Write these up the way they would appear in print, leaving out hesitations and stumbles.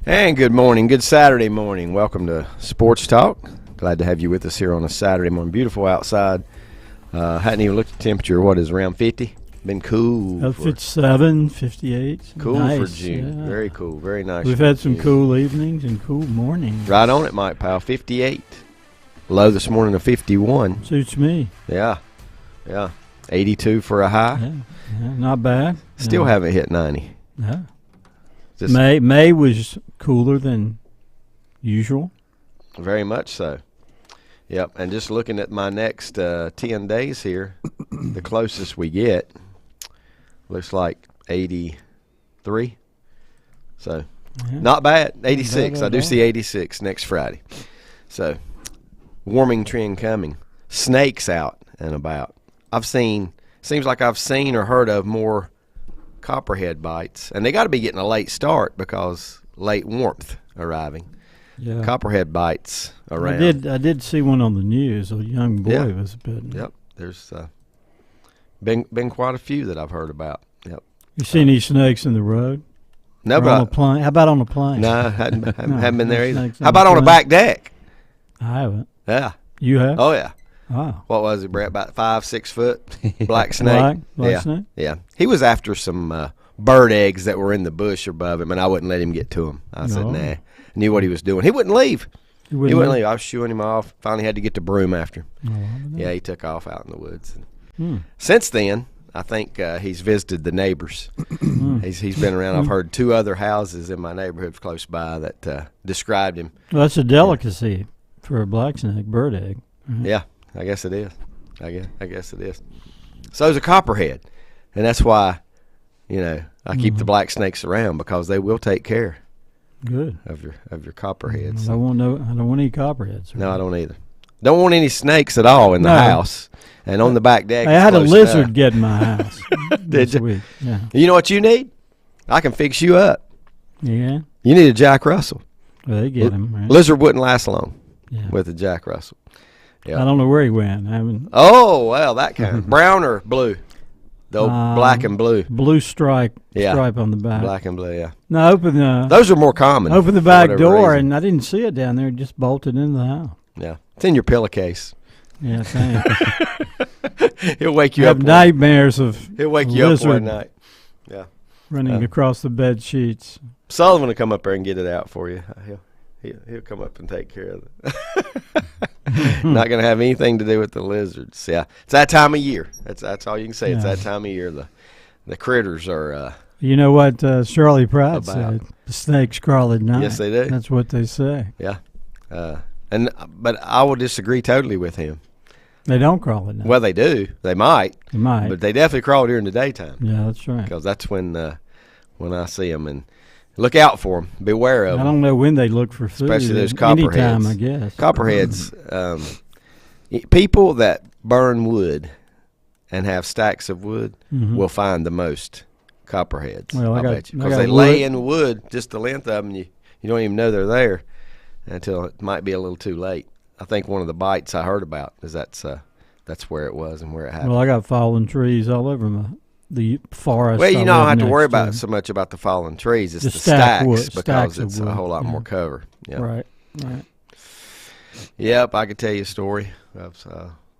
And good morning, good Saturday morning. Welcome to Sports Talk. Glad to have you with us here on a Saturday morning. Beautiful outside. Hadn't even looked at the temperature. What is around 50? Been cool. 57, 58. Cool nice, for June. Yeah. Very cool. Very nice. We've had some cool evenings and cool mornings. Right on it, Mike Powell. 58. Low this morning of 51. Suits me. Yeah. 82 for a high. Yeah. Not bad. Still haven't hit 90. No. Just May was cooler than usual. Very much so. Yep. And just looking at my next 10 days here, the closest we get looks like 83. So not bad. 86. I do see 86 next Friday. So warming trend coming. Snakes out and about. Seems like I've seen or heard of more copperhead bites, and they got to be getting a late start because late warmth arriving. Yeah. Copperhead bites around. I did see one on the news. A young boy was bitten. Yep. There's been quite a few that I've heard about. Yep. You see any snakes in the road? No, Or but on a plane? How about on a plane? no, haven't been there either. snakes How about on a plane? back deck? I haven't. Yeah. You have? Oh yeah. Wow. What was it, Brett? About 5-6 foot black snake. Black snake? Yeah. He was after some bird eggs that were in the bush above him, and I wouldn't let him get to them. I said, No. nah. Knew what he was doing. He wouldn't leave. He He wouldn't leave. I was shooing him off. Finally had to get the broom after him. Oh, Yeah, he took off out in the woods. Hmm. Since then, I think he's visited the neighbors. He's been around. I've heard 2 other houses in my neighborhood close by that described him. Well, that's a delicacy for a black snake, bird egg. Mhm. Yeah, I guess it is. I guess it is. So is a copperhead, and that's why, I keep the black snakes around because they will take care Good. of your copperheads. I don't want any copperheads. No, I don't either. Don't want any snakes at all in the house, and on the back deck. I had a lizard get in my house. Did this you? week. Yeah. You know what you need? I can fix you up. Yeah. You need a Jack Russell. Well, they get him. Right? Lizard wouldn't last long Yeah. with a Jack Russell. Yeah. I don't know where he went. I haven't. Oh, well, that kind. Brown or blue? The old black and blue. Blue stripe Yeah. on the back. Black and blue, yeah. No, open the Those are more common. open the for back whatever door, reason. and I didn't see it down there. It just bolted into the house. Yeah. It's in your pillowcase. Yeah, thanks. He'll wake you I up. have nightmares of He'll wake you up lizard one night. Yeah. running across the bed sheets. Sullivan will come up there and get it out for you. He'll come up and take care of it. Not going to have anything to do with the lizards. Yeah, it's that time of year. That's all you can say. It's Yeah. that time of year. The critters are. You know what Shirley Pratt About. said? The snakes crawl at night. Yes, they do. That's what they say. Yeah, but I will disagree totally with him. They don't crawl at night. Well, they do. They might, They might. but they definitely crawl during the daytime Yeah, that's right. because that's when I see them and look out for them. Beware of I them. don't know when they look for food. Especially those Anytime, copperheads. I guess. Copperheads, people that burn wood and have stacks of wood will find the most copperheads. Well, I bet you, got because they wood. lay in wood just the length of them. You don't even know they're there until it might be a little too late. I think one of the bites I heard about is that's where it was and where it happened. Well, I got fallen trees all over the forest. Well, you I don't live have to worry next about so much about the fallen trees. It's The the stack stacks wood- because stacks of it's a wood, whole lot yeah. more cover. Yeah. Right. Yep, I could tell you a story of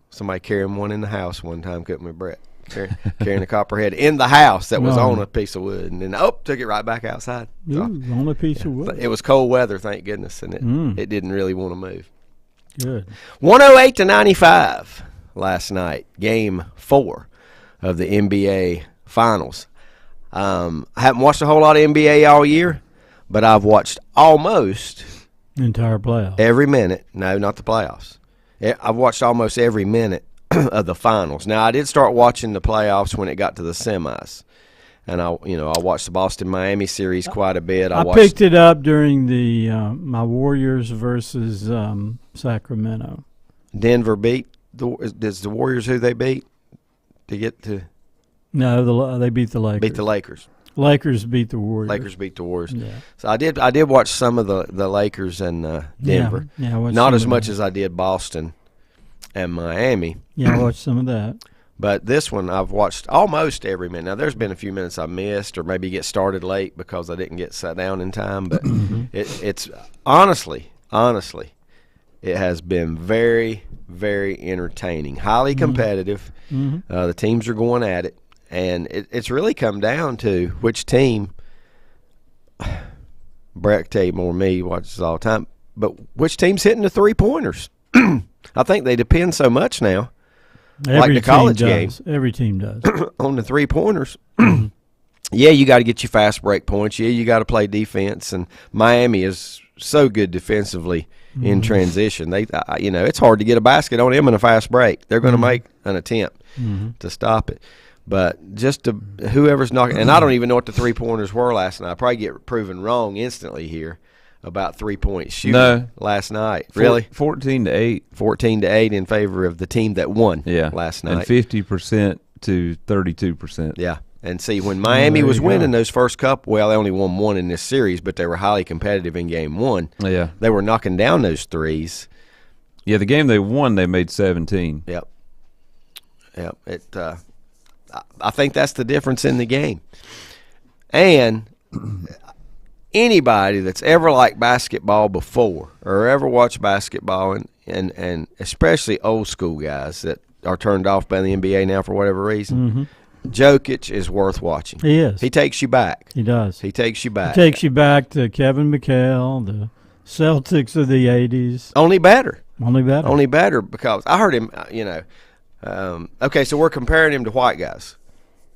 somebody carrying one in the house one time, cutting my Brett. Carrying a copperhead in the house that was No. on a piece of wood, and then took it right back outside. So, Ooh, on a piece of wood. it was cold weather, thank goodness, and it didn't really want to move. Good. 108-95 last night, Game 4 of the NBA Finals. I haven't watched a whole lot of NBA all year, but I've watched almost Entire playoff. every minute. No, not the playoffs. I've watched almost every minute of the finals. Now, I did start watching the playoffs when it got to the semis, and I watched the Boston-Miami series quite a bit. I watched, picked it up during the my Warriors versus Sacramento. Denver beat does the Warriors who they beat to get to No, they beat the Lakers. beat the Lakers. Lakers beat the Warriors. Lakers beat the Warriors. Yeah. So I did watch some of the Lakers and Denver. Yeah, I watched Not some as of much that. as I did Boston and Miami. Yeah, I watched some of that. But this one I've watched almost every minute. Now there's been a few minutes I missed, or maybe get started late because I didn't get sat down in time. But it's honestly, it has been very, very entertaining, highly competitive. The teams are going at it, and it's really come down to which team. Brett can tell you more than me. He watches all the time. But which team's hitting the 3-pointers? I think they depend so much now. Like the college game. Every team does. On the 3-pointers. Yeah, you got to get your fast break points. Yeah, you got to play defense. And Miami is so good defensively in transition. It's hard to get a basket on them in a fast break. They're going to make an attempt to stop it. But just whoever's knocking – and I don't even know what the 3-pointers were last night. I probably get proven wrong instantly here about 3-point shooting last night. Really? 14-8. 14-8 in favor of the team that won last night. And 50% to 32%. Yeah. And see, when Miami was winning those first couple, well, they only won one in this series, but they were highly competitive in game one. Yeah. They were knocking down those threes. Yeah, the game they won, they made 17. Yep. I think that's the difference in the game. And anybody that's ever liked basketball before or ever watched basketball, and especially old school guys that are turned off by the NBA now for whatever reason, Jokic is worth watching. He is. He takes you back. He does. He takes you back. He takes you back to Kevin McHale, the Celtics of the 80s. Only better. Only better because I heard him, okay, so we're comparing him to white guys.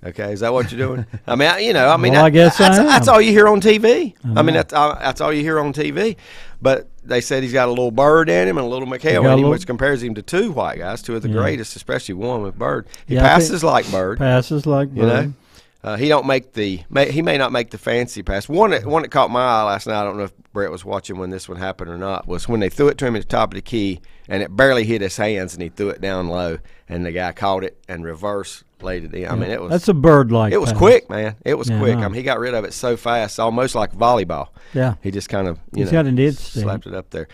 Okay, is that what you're doing? I guess that's all you hear on TV. That's all you hear on TV. But they said he's got a little Bird in him and a little McHale in him, which compares him to two white guys, two of the greatest, especially one with Bird. He passes like Bird. He don't make he may not make the fancy pass. One that caught my eye last night, I don't know if Brett was watching when this one happened or not, was when they threw it to him at the top of the key and it barely hit his hands and he threw it down low and the guy caught it and reverse laid it in. That's a Bird-like It was pass. quick, man. It was quick. He got rid of it so fast, almost like volleyball. Yeah. He just kind of got an instinct. slapped it up there.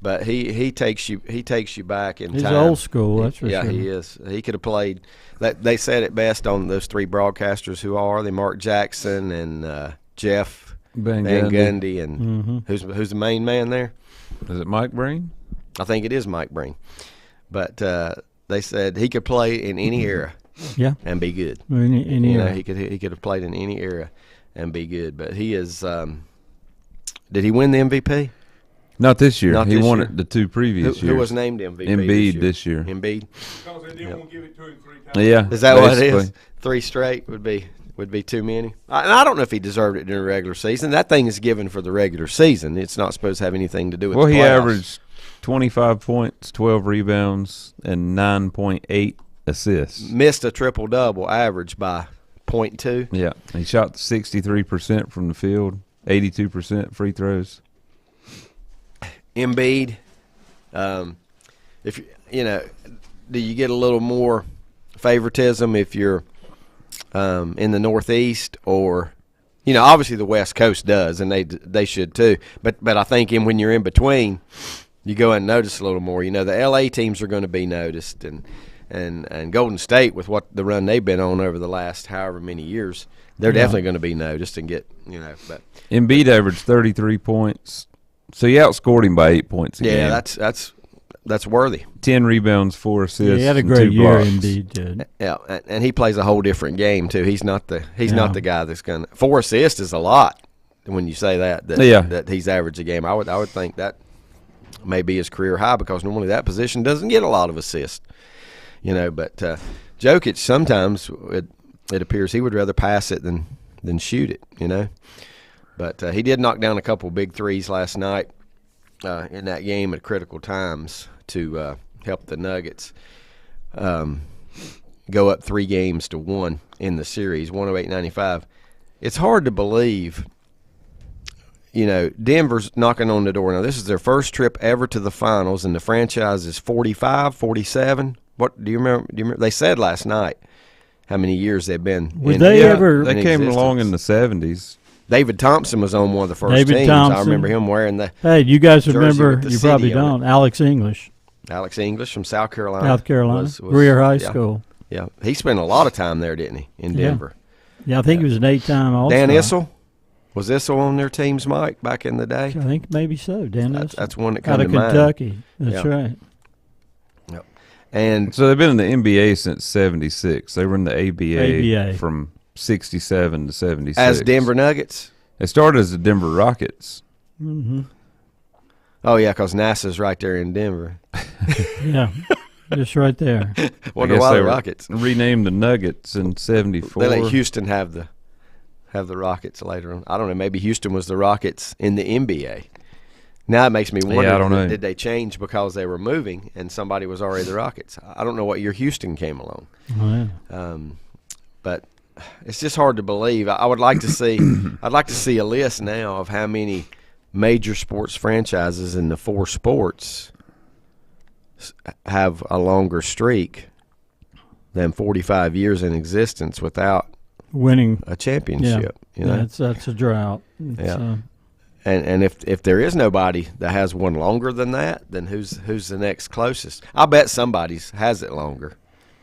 But he takes you back in time. He's old school, that's for sure. Yeah, he is. He could have played. They said it best on those three broadcasters who are they, Mark Jackson and Jeff Van Gundy, and who's the main man there? Is it Mike Breen? I think it is Mike Breen. But they said he could play in any era, and be good. Any era. He could have played in any era and be good. But he is. Did he win the MVP? Not this year. Not he this won year. it the two previous years. Who was named MVP? Embiid this year. Embiid. Because they didn't want to give it to him 3 times. Yeah. Is that what it is? basically. 3 straight would be too many. And I don't know if he deserved it during the regular season. That thing is given for the regular season. It's not supposed to have anything to do with the playoffs. He averaged 25 points, 12 rebounds, and 9.8 assists. Missed a triple-double average by 0.2. Yeah. He shot 63% from the field, 82% free throws. Embiid, if do you get a little more favoritism if you're in the Northeast, or obviously the West Coast does, and they should too. But I think when you're in between, you go and notice a little more. The LA teams are going to be noticed, and Golden State with what the run they've been on over the last however many years, they're definitely going to be noticed and get But Embiid averaged 33 points. So you outscored him by 8 points a game. Yeah, that's worthy. 10 rebounds, 4 assists. He had a and great 2 year, blocks. Embiid did. Yeah, and he plays a whole different game too. He's not the guy that's gonna 4 assists is a lot when you say that he's averaged a game. I would think that may be his career high because normally that position doesn't get a lot of assists. But Jokic sometimes it appears he would rather pass it than shoot it. But he did knock down a couple big threes last night in that game at critical times to help the Nuggets go up 3-1 in the series, 108-95. It's hard to believe, Denver's knocking on the door. Now, this is their first trip ever to the finals, and the franchise is 45, 47. What do you remember? They said last night how many years they've been. They came along in the 70s. David Thompson was on one of the first David teams. Thompson. I remember him wearing the Hey, you guys jersey remember? with the You probably city on don't. Alex English, Alex English from South Carolina. South Carolina, was Greer High School. Yeah, he spent a lot of time there, didn't he, in Yeah. Denver? Yeah, I think he was an 8-time All-Star. Dan Issel? Was Issel on their teams, Mike, back in the day? I think maybe so. Dan Issel. That's one that out comes of to mind. Kentucky. That's Yeah. right. And So they've been in the NBA since '76. They were in the ABA, ABA. from '67 to '76. as Denver Nuggets? They started as the Denver Rockets. Mm-hmm. Oh, yeah, because NASA's right there in Denver. Yeah, just right there. Wonder guess why they the were Rockets. Renamed the Nuggets in '74. They let Houston have the Rockets later on. I don't know. Maybe Houston was the Rockets in the NBA. Now it makes me wonder, Yeah, I don't know. did they change because they were moving and somebody was already the Rockets? I don't know what year Houston came along. Oh, yeah. But it's just hard to believe. I would like to see I'd like to see a list now of how many major sports franchises in the 4 sports have a longer streak than 45 years in existence without Winning. a championship. You know? That's a drought. It's, Yeah. And if there is nobody that has one longer than that, then who's the next closest? I bet somebody's has it longer.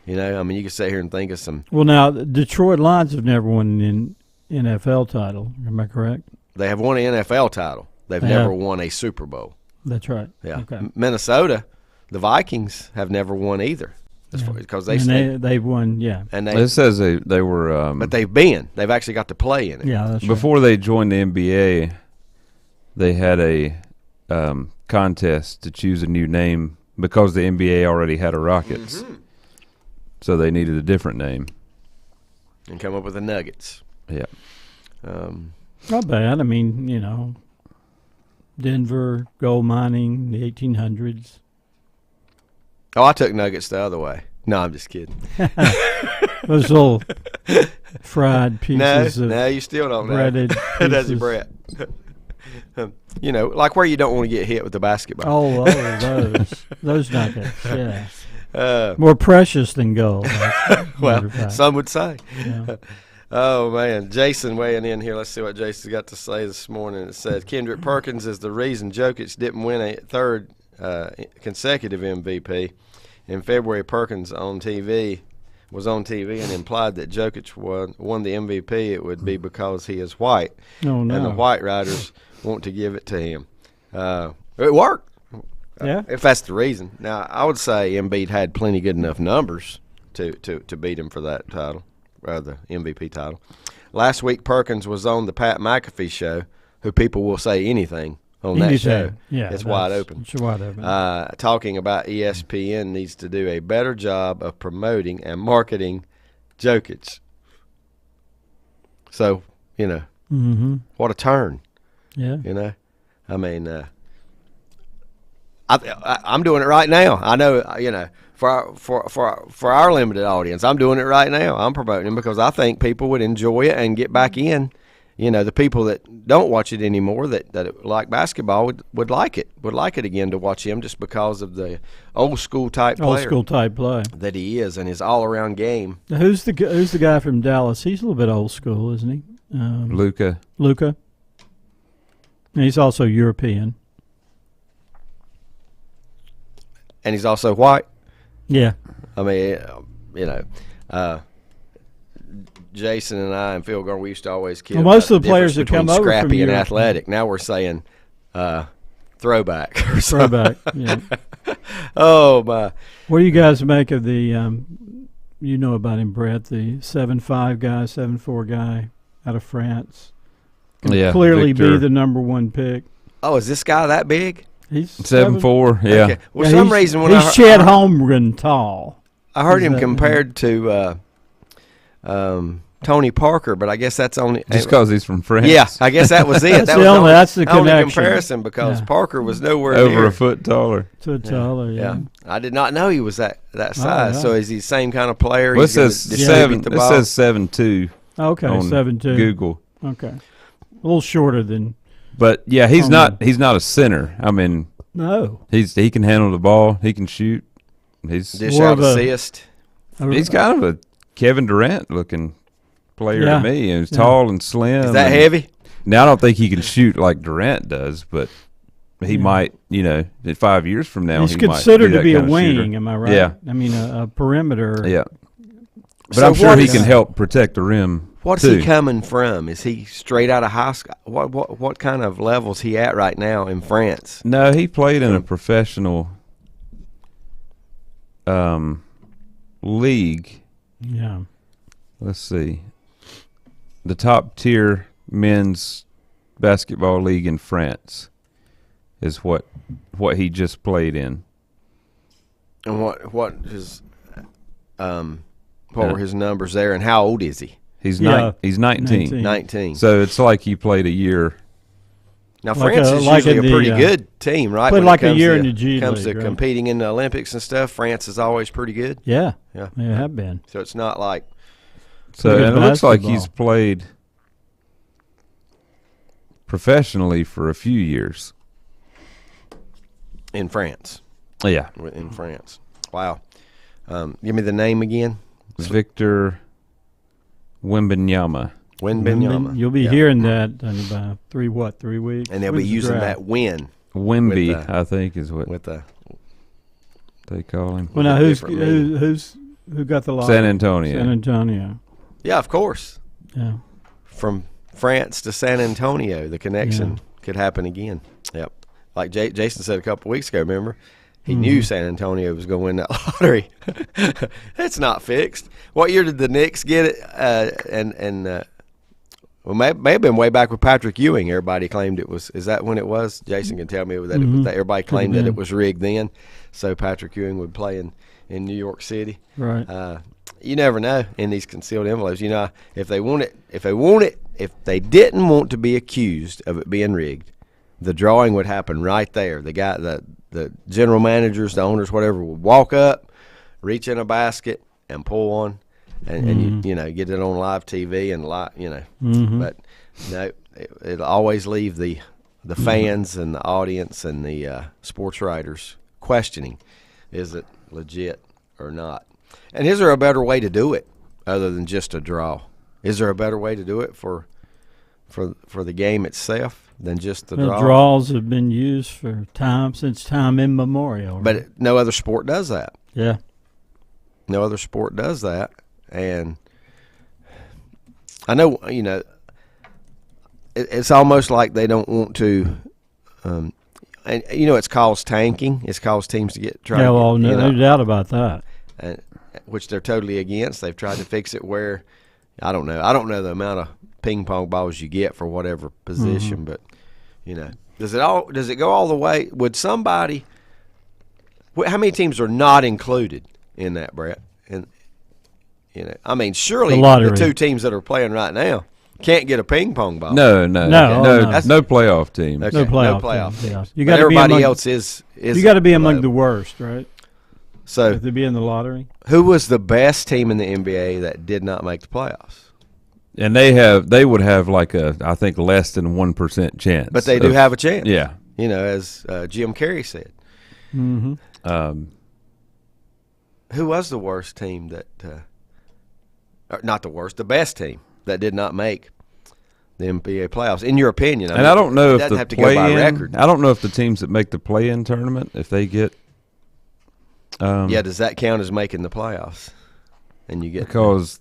You know, I mean, you can sit here and think of some. well, now the Detroit Lions have never won an NFL title. Am I correct? They have won an NFL title. They've They never have. won a Super Bowl. That's right. Yeah. Okay. Minnesota, the Vikings have never won either, because They've won. Yeah. and It says they were. but they've actually got to play in it. Yeah. That's Before they joined the NBA, they had a contest to choose a new name because the NBA already had a Rockets. Mhm. So they needed a different name. And come up with the Nuggets. Yeah. Um, Not bad. I mean, Denver gold mining, the 1800s. oh, I took Nuggets the other way. No, I'm just kidding. Those little fried pieces of No, you still don't know. breaded Does he, pieces. Brett? Like where you don't want to get hit with the basketball. Those nuggets, yeah. Uh, More precious than gold. well, some would say. Yeah. Oh, man. Jason weighing in here. Let's see what Jason's got to say this morning. It says, Kendrick Perkins is the reason Jokic didn't win a third consecutive MVP. In February, Perkins was on TV and implied that Jokic won the MVP. It would be because he is white. No, no. And the white writers want to give it to him. It worked. Yeah. If that's the reason. Now, I would say Embiid had plenty good enough numbers to beat him for that title, or the MVP title. Last week, Perkins was on the Pat McAfee show, who people will say anything on that show. Yeah, it's wide open. It's wide open. Talking about ESPN needs to do a better job of promoting and marketing Jokic. So, Mm-hmm. what a turn. Yeah. I mean, I'm doing it right now. I know, for our limited audience, I'm doing it right now. I'm promoting him because I think people would enjoy it and get back in. The people that don't watch it anymore that like basketball would like it again to watch him just because of the old school type Old player school type play. that he is and his all around game. Now, who's the guy from Dallas? He's a little bit old school, isn't he? Luka. And he's also European. And he's also white. Yeah. I mean, Jason and I and Phil Garner, we used to always kid Well, most about of the players difference that come between over from scrappy and Europe- athletic. Now we're saying throwback or something. Throwback. Yeah. Oh, my. What do you guys make of the, you know about him, Brett, the 7'5" guy, 7'4" guy out of France? Can Yeah, clearly be Victor. the number one pick. Oh, is this guy that big? He's 7'4", yeah. Okay. Well, Yeah, some he's- reason when he's Chet Holmgren tall. I heard He's him that- compared to Tony Parker, but I guess that's only Just because he's from France. Yeah, I guess that was it. That's that the was only- that's the only connection. comparison because Yeah. Parker was nowhere Over near. a foot taller. To taller, yeah. I did not know he was that size. yeah. So is he the same kind of player? Well, it He's gonna says distribute the it ball? says 7'2" Okay, on 7'2". Google. Okay. A little shorter than But yeah, he's Um, not a center. I mean, no. he can handle the ball. He can shoot. dish more out of a- assist. He's kind of a Kevin Durant looking player Yeah. to me. And he's Yeah. tall and slim. Is that and heavy? Now I don't think he can shoot like Durant does, but he Yeah. might. In 5 years from now, He's he might considered be to be that a kind of wing, shooter. am I right? Yeah. I mean, a perimeter Yeah, But I'm sure what he is- can help protect the rim. What's too. he coming from? Is he straight out of high school? What kind of level's he at right now in France? No, he played in a professional league. Yeah. Let's see. The top tier men's basketball league in France is what he just played in. And what were his numbers there? And how old is he? He's Yeah, he's 19. 19. 19. So it's like he played a year. Now Like France a- is like usually in a the, pretty good team, right? played When it like a comes year to- in the G comes League, to right? competing in the Olympics and stuff. France is always pretty good. Yeah. Yeah. They have been. So it's not like So Look at and it looks like basketball. he's played professionally for a few years. in France. Yeah. In France. Wow. Give me the name again. Victor Wembanyama. Wembanyama. You'll be Yeah. hearing that in about 3 weeks. And they'll be When's the using draft? that win Wemby, With, I think, is what with the they call him. Well, now who different meaning. got the lottery? San Antonio. San Antonio. Yeah, of course. Yeah. From France to San Antonio, the connection could happen again. Yep. Like Jason said a couple weeks ago, remember? He knew San Antonio was going to win that lottery. It's not fixed. What year did the Knicks get it? Well, may have been way back with Patrick Ewing. Everybody claimed it was. Is that when it was? Jason can tell me that, that everybody claimed that it was rigged then. So Patrick Ewing would play in New York City. Right. You never know in these concealed envelopes. You know, if they didn't want to be accused of it being rigged, the drawing would happen right there. The guy, the general managers, the owners, whatever, would walk up, reach in a basket, and pull one, and you know, get it on live TV and But no, it'll always leave the fans and the audience and the sports writers questioning, is it legit or not? And is there a better way to do it other than just a draw? Is there a better way to do it for the game itself than just the draw? Draws have been used for since time immemorial. Right? But no other sport does that. yeah. No other sport does that. And I know, you know, it's almost like they don't want to, and you know, it's caused tanking. It's caused teams to try. Yeah, to well, get, no doubt about that. which they're totally against. They've tried to fix it where, I don't know the amount of ping pong balls you get for whatever position, but you know, does it go all the way? Would somebody? How many teams are not included in that, Brett? And you know, I mean, surely The lottery. the two teams that are playing right now can't get a ping pong ball. No playoff team. Okay, No playoff. playoff team, yeah. teams. You But got to be everybody among, else is. You got to be among below. the worst, right? So, To be in the lottery. who was the best team in the NBA that did not make the playoffs? And they would have like I think less than 1% chance. But they do have a chance. Yeah. You know, as Jim Carrey said. Mm-hmm. Who was the worst team that, or not the worst, the best team that did not make the NBA playoffs, in your opinion? I don't know it if doesn't the have to go by play-in. record. I don't know if the teams that make the play-in tournament, if they get. Yeah, does that count as making the playoffs? And you get Because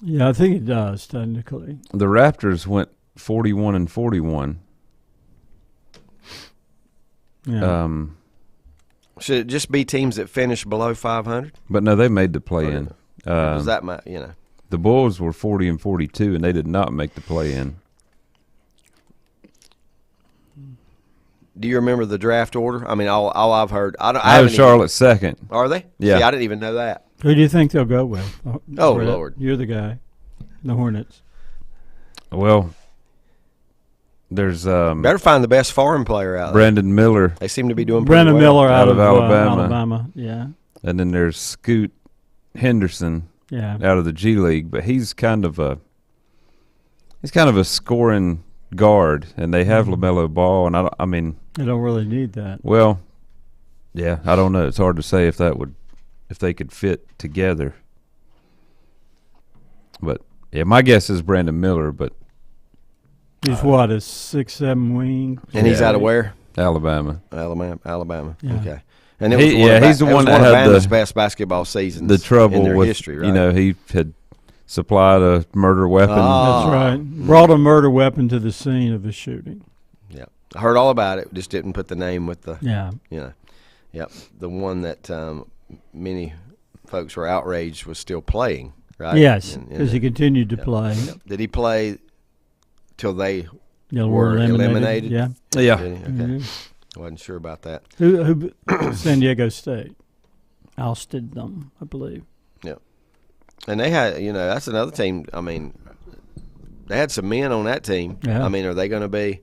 Yeah, I think it does technically. the Raptors went 41-41. Yeah. should it just be teams that finish below 500? But no, they made the play-in. Does that matter? You know, The Bulls were 40-42, and they did not make the play-in. do you remember the draft order? I mean, all I've heard. I I haven't have Charlotte second. Are they? Yeah. See, I didn't even know that. Who do you think they'll go with? Oh, Brett, Lord. You're the guy. The Hornets. Well, there's Better find the best foreign player out there. Brandon Miller, They seem to be doing pretty Brandon well. Miller out of Alabama. Alabama. Yeah. and then there's Scoot Henderson Yeah. out of the G League, but he's kind of a scoring guard, and they have LaMelo Ball, and I mean, They don't really need that. well, yeah, I don't know. It's hard to say if they could fit together. But yeah, my guess is Brandon Miller, but He's what, a 6'7" wing? And he's Yeah. out of where? Alabama. Alabama. Yeah. Okay. And it was He's the one that of had Bama's the best basketball seasons the trouble in their with history, right? you know, he had supplied a murder weapon. Ah. That's right. Brought a murder weapon to the scene of the shooting. Yeah, I heard all about it. Just didn't put the name with the. Yeah. Yep, the one that many folks were outraged was still playing, right? Yes, In because he continued to play. Yep. Did he play till they Yeah, were eliminated? Yeah. Yeah. Did he? Okay. Mhm. I wasn't sure about that. Who San Diego State ousted them, I believe. And they had, that's another team. I mean, they had some men on that team. Yeah. I mean, are they going to be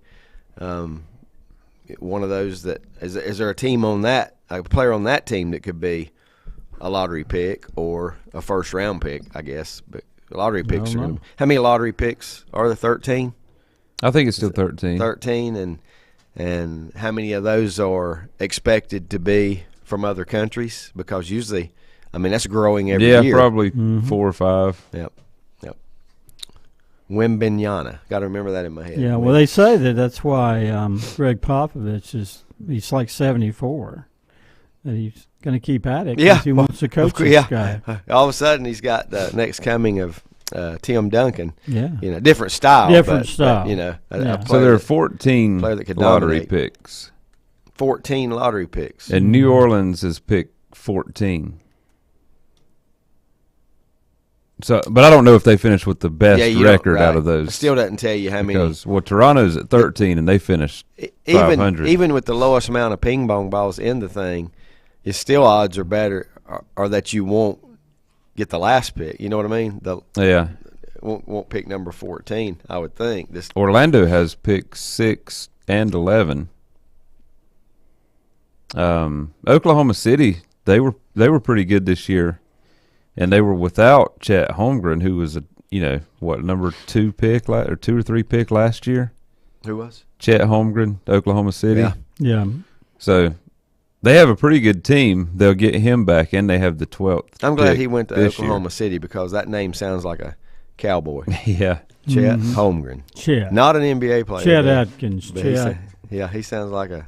one of those that is there a team on that, a player on that team that could be a lottery pick or a first round pick, I guess? But lottery picks don't know. how many lottery picks are there? 13? I think it's still 13. 13, and how many of those are expected to be from other countries? Because usually, I mean, that's growing every year. Yeah, probably Mhm. 4 or 5. Yep. Wimbignana. Got to remember that in my head. Yeah, well, they say that's why Greg Popovich he's like 74. That he's going to keep at it. 'Cause Yeah, he wants to coach this yeah. guy. All of a sudden, he's got the next coming of Tim Duncan. Yeah. Different style. Different but, style. a Yeah. So player there are that- 14 player that could lottery dominate. picks. 14 lottery picks. And New Orleans is picked 14. So, but I don't know if they finished with the best Yeah, you record don't- out of right. those. It still doesn't tell you how many. Because Toronto's at 13 and they finished 500. Even with the lowest amount of ping pong balls in the thing, it's still odds are better, or that you won't get the last pick. You know what I mean? Yeah. Won't pick number 14. I would think this. Orlando has picked 6 and 11. Oklahoma City, they were pretty good this year, and they were without Chet Holmgren, who was number 2 pick or 2 or 3 pick last year. Who was? Chet Holmgren, Oklahoma City. Yeah. Yeah. So they have a pretty good team. They'll get him back, and they have the 12th. I'm glad pick he went to this Oklahoma City because that name sounds like a cowboy. year. Yeah. Chet Mhm. Holmgren, Chet. not an NBA player. Chet but- Atkins. but he Chet. he sounds like a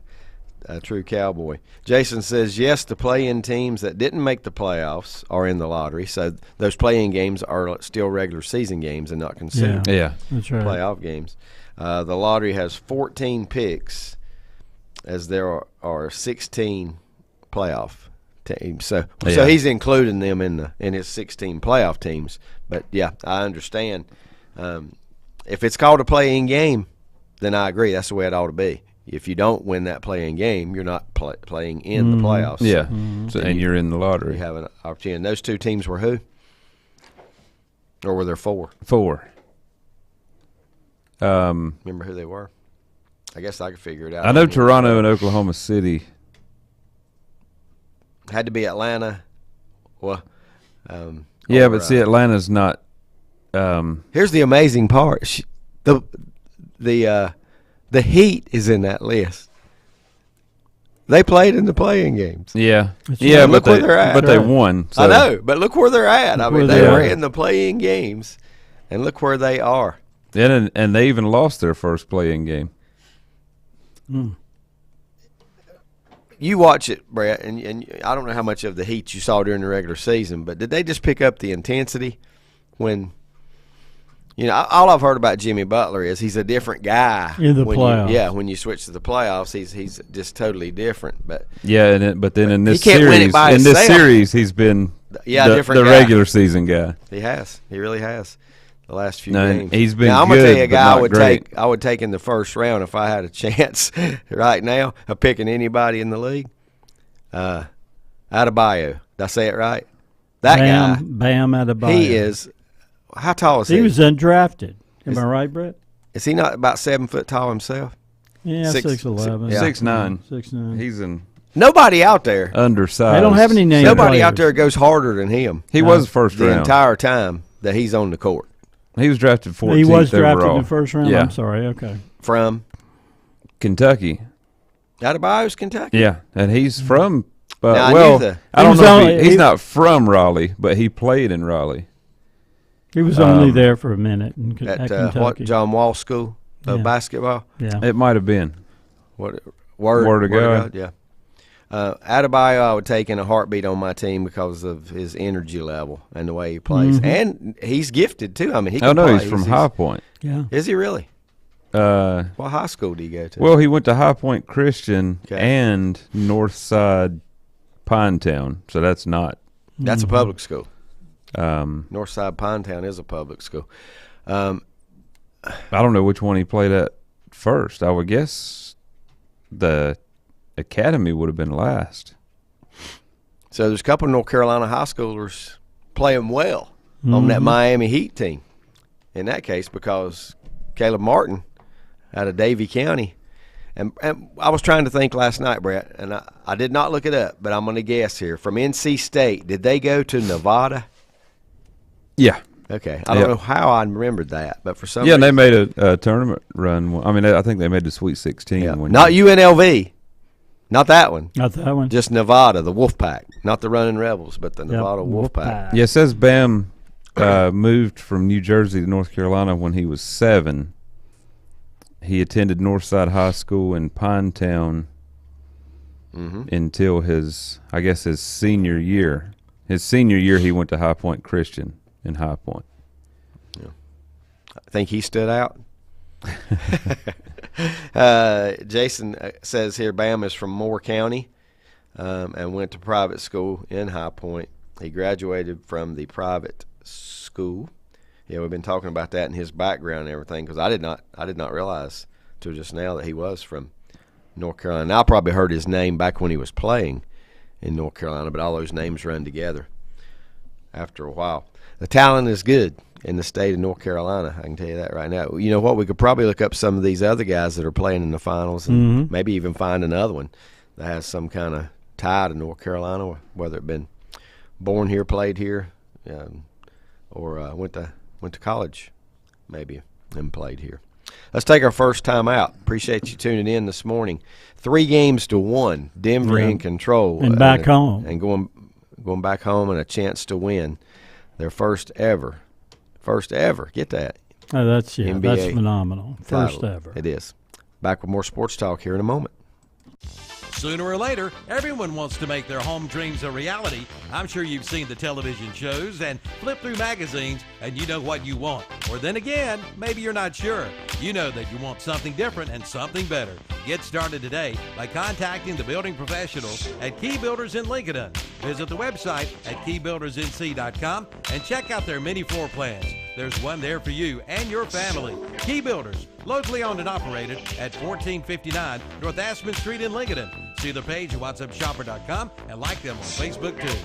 true cowboy. Jason says yes, the play-in teams that didn't make the playoffs are in the lottery. So those play-in games are still regular season games and not considered Yeah. That's right. playoff games. The lottery has 14 picks, as there are 16 playoff teams. So Yeah. he's including them in his 16 playoff teams. But yeah, I understand. If it's called a play-in game, then I agree. That's the way it ought to be. If you don't win that play-in game, you're not playing in the playoffs. Yeah. Mhm. So, and you're in the You lottery. have an opportunity. And those two teams were who? Or were there 4? 4. Remember who they were? I guess I could figure it out. I know Toronto and Oklahoma City. Had to be Atlanta. Well, Yeah, or, but see, Atlanta's not. here's the amazing part: the Heat is in that list. They played in the playing games. Yeah, That's yeah, right. but Look where they, they're at. but they Right. won. So. I know, but look where they're at. I Look mean, where they they were are. in the playing games, and look where they are. And they even lost their first play-in game. Mm. You watch it, Brett, and I don't know how much of the Heat you saw during the regular season, but did they just pick up the intensity when? All I've heard about Jimmy Butler is he's a different guy In the when playoffs. when you switch to the playoffs, he's just totally different. But Yeah, but then in this can't win it series, by in this himself. series, he's been different the guy. regular season guy. He has, he really has, the last few No, games. he's been Now, I'm gonna tell good, you a but guy not great. I would take in the first round if I had a chance right now of picking anybody in the league. Adebayo, did I say it right? That guy. Bam Adebayo. He is. How tall is he? He was undrafted. Am Is- I right, Brett? Is he not about 7 foot tall himself? Yeah, 6'11". Yeah. 6'9". 6'9". He's an Nobody out there. undersized. They don't have any name Nobody players. out there goes harder than him He No. was first the round. entire time that he's on the court. He was drafted 14th He was drafted overall. in the first round. Yeah. I'm sorry. Okay. From Kentucky. Adebayo's Kentucky. Yeah, and he's from. Now, I knew well, the- I don't He was know. only- He's he- not from Raleigh, but he played in Raleigh. He was only there for a minute at At Kentucky. what John Wall School of Yeah. Basketball. Yeah. It might have been. What Word of God. Yeah. Adebayo, I would take in a heartbeat on my team because of his energy level and the way he plays. And he's gifted, too. I mean, he can play. He's from High Point. Yeah. Is he really? What high school did he go to? Well, he went to High Point Christian Okay. and Northside Pinetown, so that's not. That's a public school. Um, Northside Pinetown is a public school. I don't know which one he played at first. I would guess the academy would have been last. So there's a couple of North Carolina high schoolers playing well on that Miami Heat team. In that case, because Caleb Martin out of Davie County. And I was trying to think last night, Brett, and I did not look it up, but I'm going to guess here. From NC State, did they go to Nevada? Yeah. Okay. I don't know how I remembered that, but for some Yeah, reason. and they made a tournament run. I mean, I think they made the Sweet 16. Yeah. One Not year. UNLV. Not that one. Not that one. Just Nevada, the Wolfpack. Not the Running Rebels, but the Nevada Wolfpack. Yeah, it says Bam moved from New Jersey to North Carolina when he was 7. He attended Northside High School in Pinetown until his senior year. His senior year, he went to High Point Christian in High Point. I think he stood out. Jason says here, Bam is from Moore County and went to private school in High Point. He graduated from the private school. Yeah, we've been talking about that in his background and everything because I did not realize till just now that he was from North Carolina. Now, I probably heard his name back when he was playing in North Carolina, but all those names run together after a while. The talent is good in the state of North Carolina. I can tell you that right now. You know what? We could probably look up some of these other guys that are playing in the finals and maybe even find another one that has some kind of tie to North Carolina, whether it been born here, played here, or went to college maybe and played here. Let's take our first time out. Appreciate you tuning in this morning. 3-1, Denver in control. And back home. And going back home and a chance to win their first ever. Get that. Oh, that's NBA phenomenal. First title. ever. It is. Back with more sports talk here in a moment. Sooner or later, everyone wants to make their home dreams a reality. I'm sure you've seen the television shows and flipped through magazines and you know what you want. Or then again, maybe you're not sure. You know that you want something different and something better. Get started today by contacting the building professionals at Key Builders in Lincoln. Visit the website at keybuildersnc.com and check out their many floor plans. There's one there for you and your family. Key Builders, locally owned and operated at 1459 North Aspen Street in Lincoln. See their page at whatsupshopper.com and like them on Facebook too.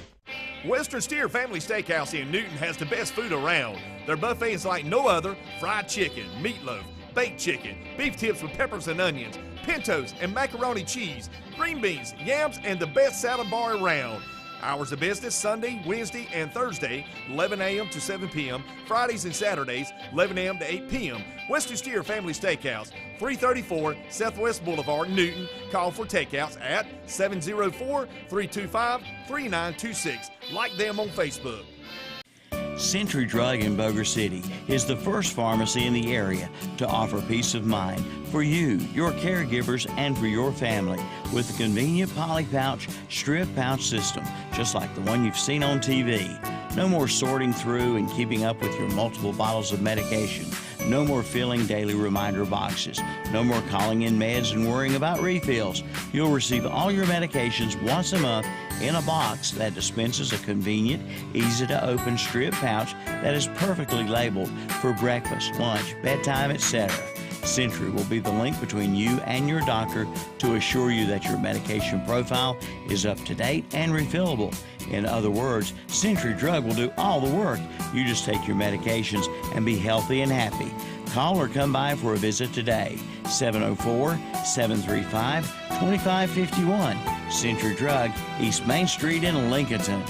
Western Steer Family Steakhouse in Newton has the best food around. Their buffet is like no other. Fried chicken, meatloaf, baked chicken, beef tips with peppers and onions, pintos and macaroni cheese, green beans, yams, and the best salad bar around. Hours of business Sunday, Wednesday, and Thursday, 11 a.m. to 7 p.m. Fridays and Saturdays, 11 a.m. to 8 p.m. Western Steer Family Steakhouse, 334 Southwest Boulevard, Newton. Call for takeouts at 704-325-3926. Like them on Facebook. Century Drug in Boger City is the first pharmacy in the area to offer peace of mind for you, your caregivers, and for your family with a convenient poly pouch, strip pouch system, just like the one you've seen on TV. No more sorting through and keeping up with your multiple bottles of medication. No more filling daily reminder boxes. No more calling in meds and worrying about refills. You'll receive all your medications once a month in a box that dispenses a convenient, easy-to-open strip pouch that is perfectly labeled for breakfast, lunch, bedtime, etc. Century will be the link between you and your doctor to assure you that your medication profile is up to date and refillable. In other words, Century Drug will do all the work. You just take your medications and be healthy and happy. Call or come by for a visit today. 704-735-2551. Century Drug, East Main Street in Lincolnton.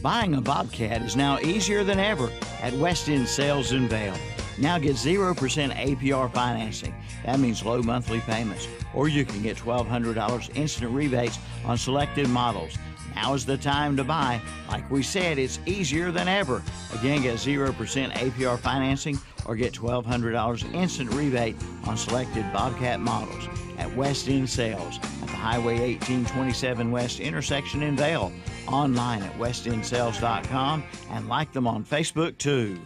Buying a Bobcat is now easier than ever at West End Sales in Vail. Now get 0% APR financing. That means low monthly payments. Or you can get $1,200 instant rebates on selected models. Now is the time to buy. Like we said, it's easier than ever. Again, get 0% APR financing or get $1,200 instant rebate on selected Bobcat models at West End Sales at the Highway 1827 West intersection in Vale. Online at westindsales.com and like them on Facebook too.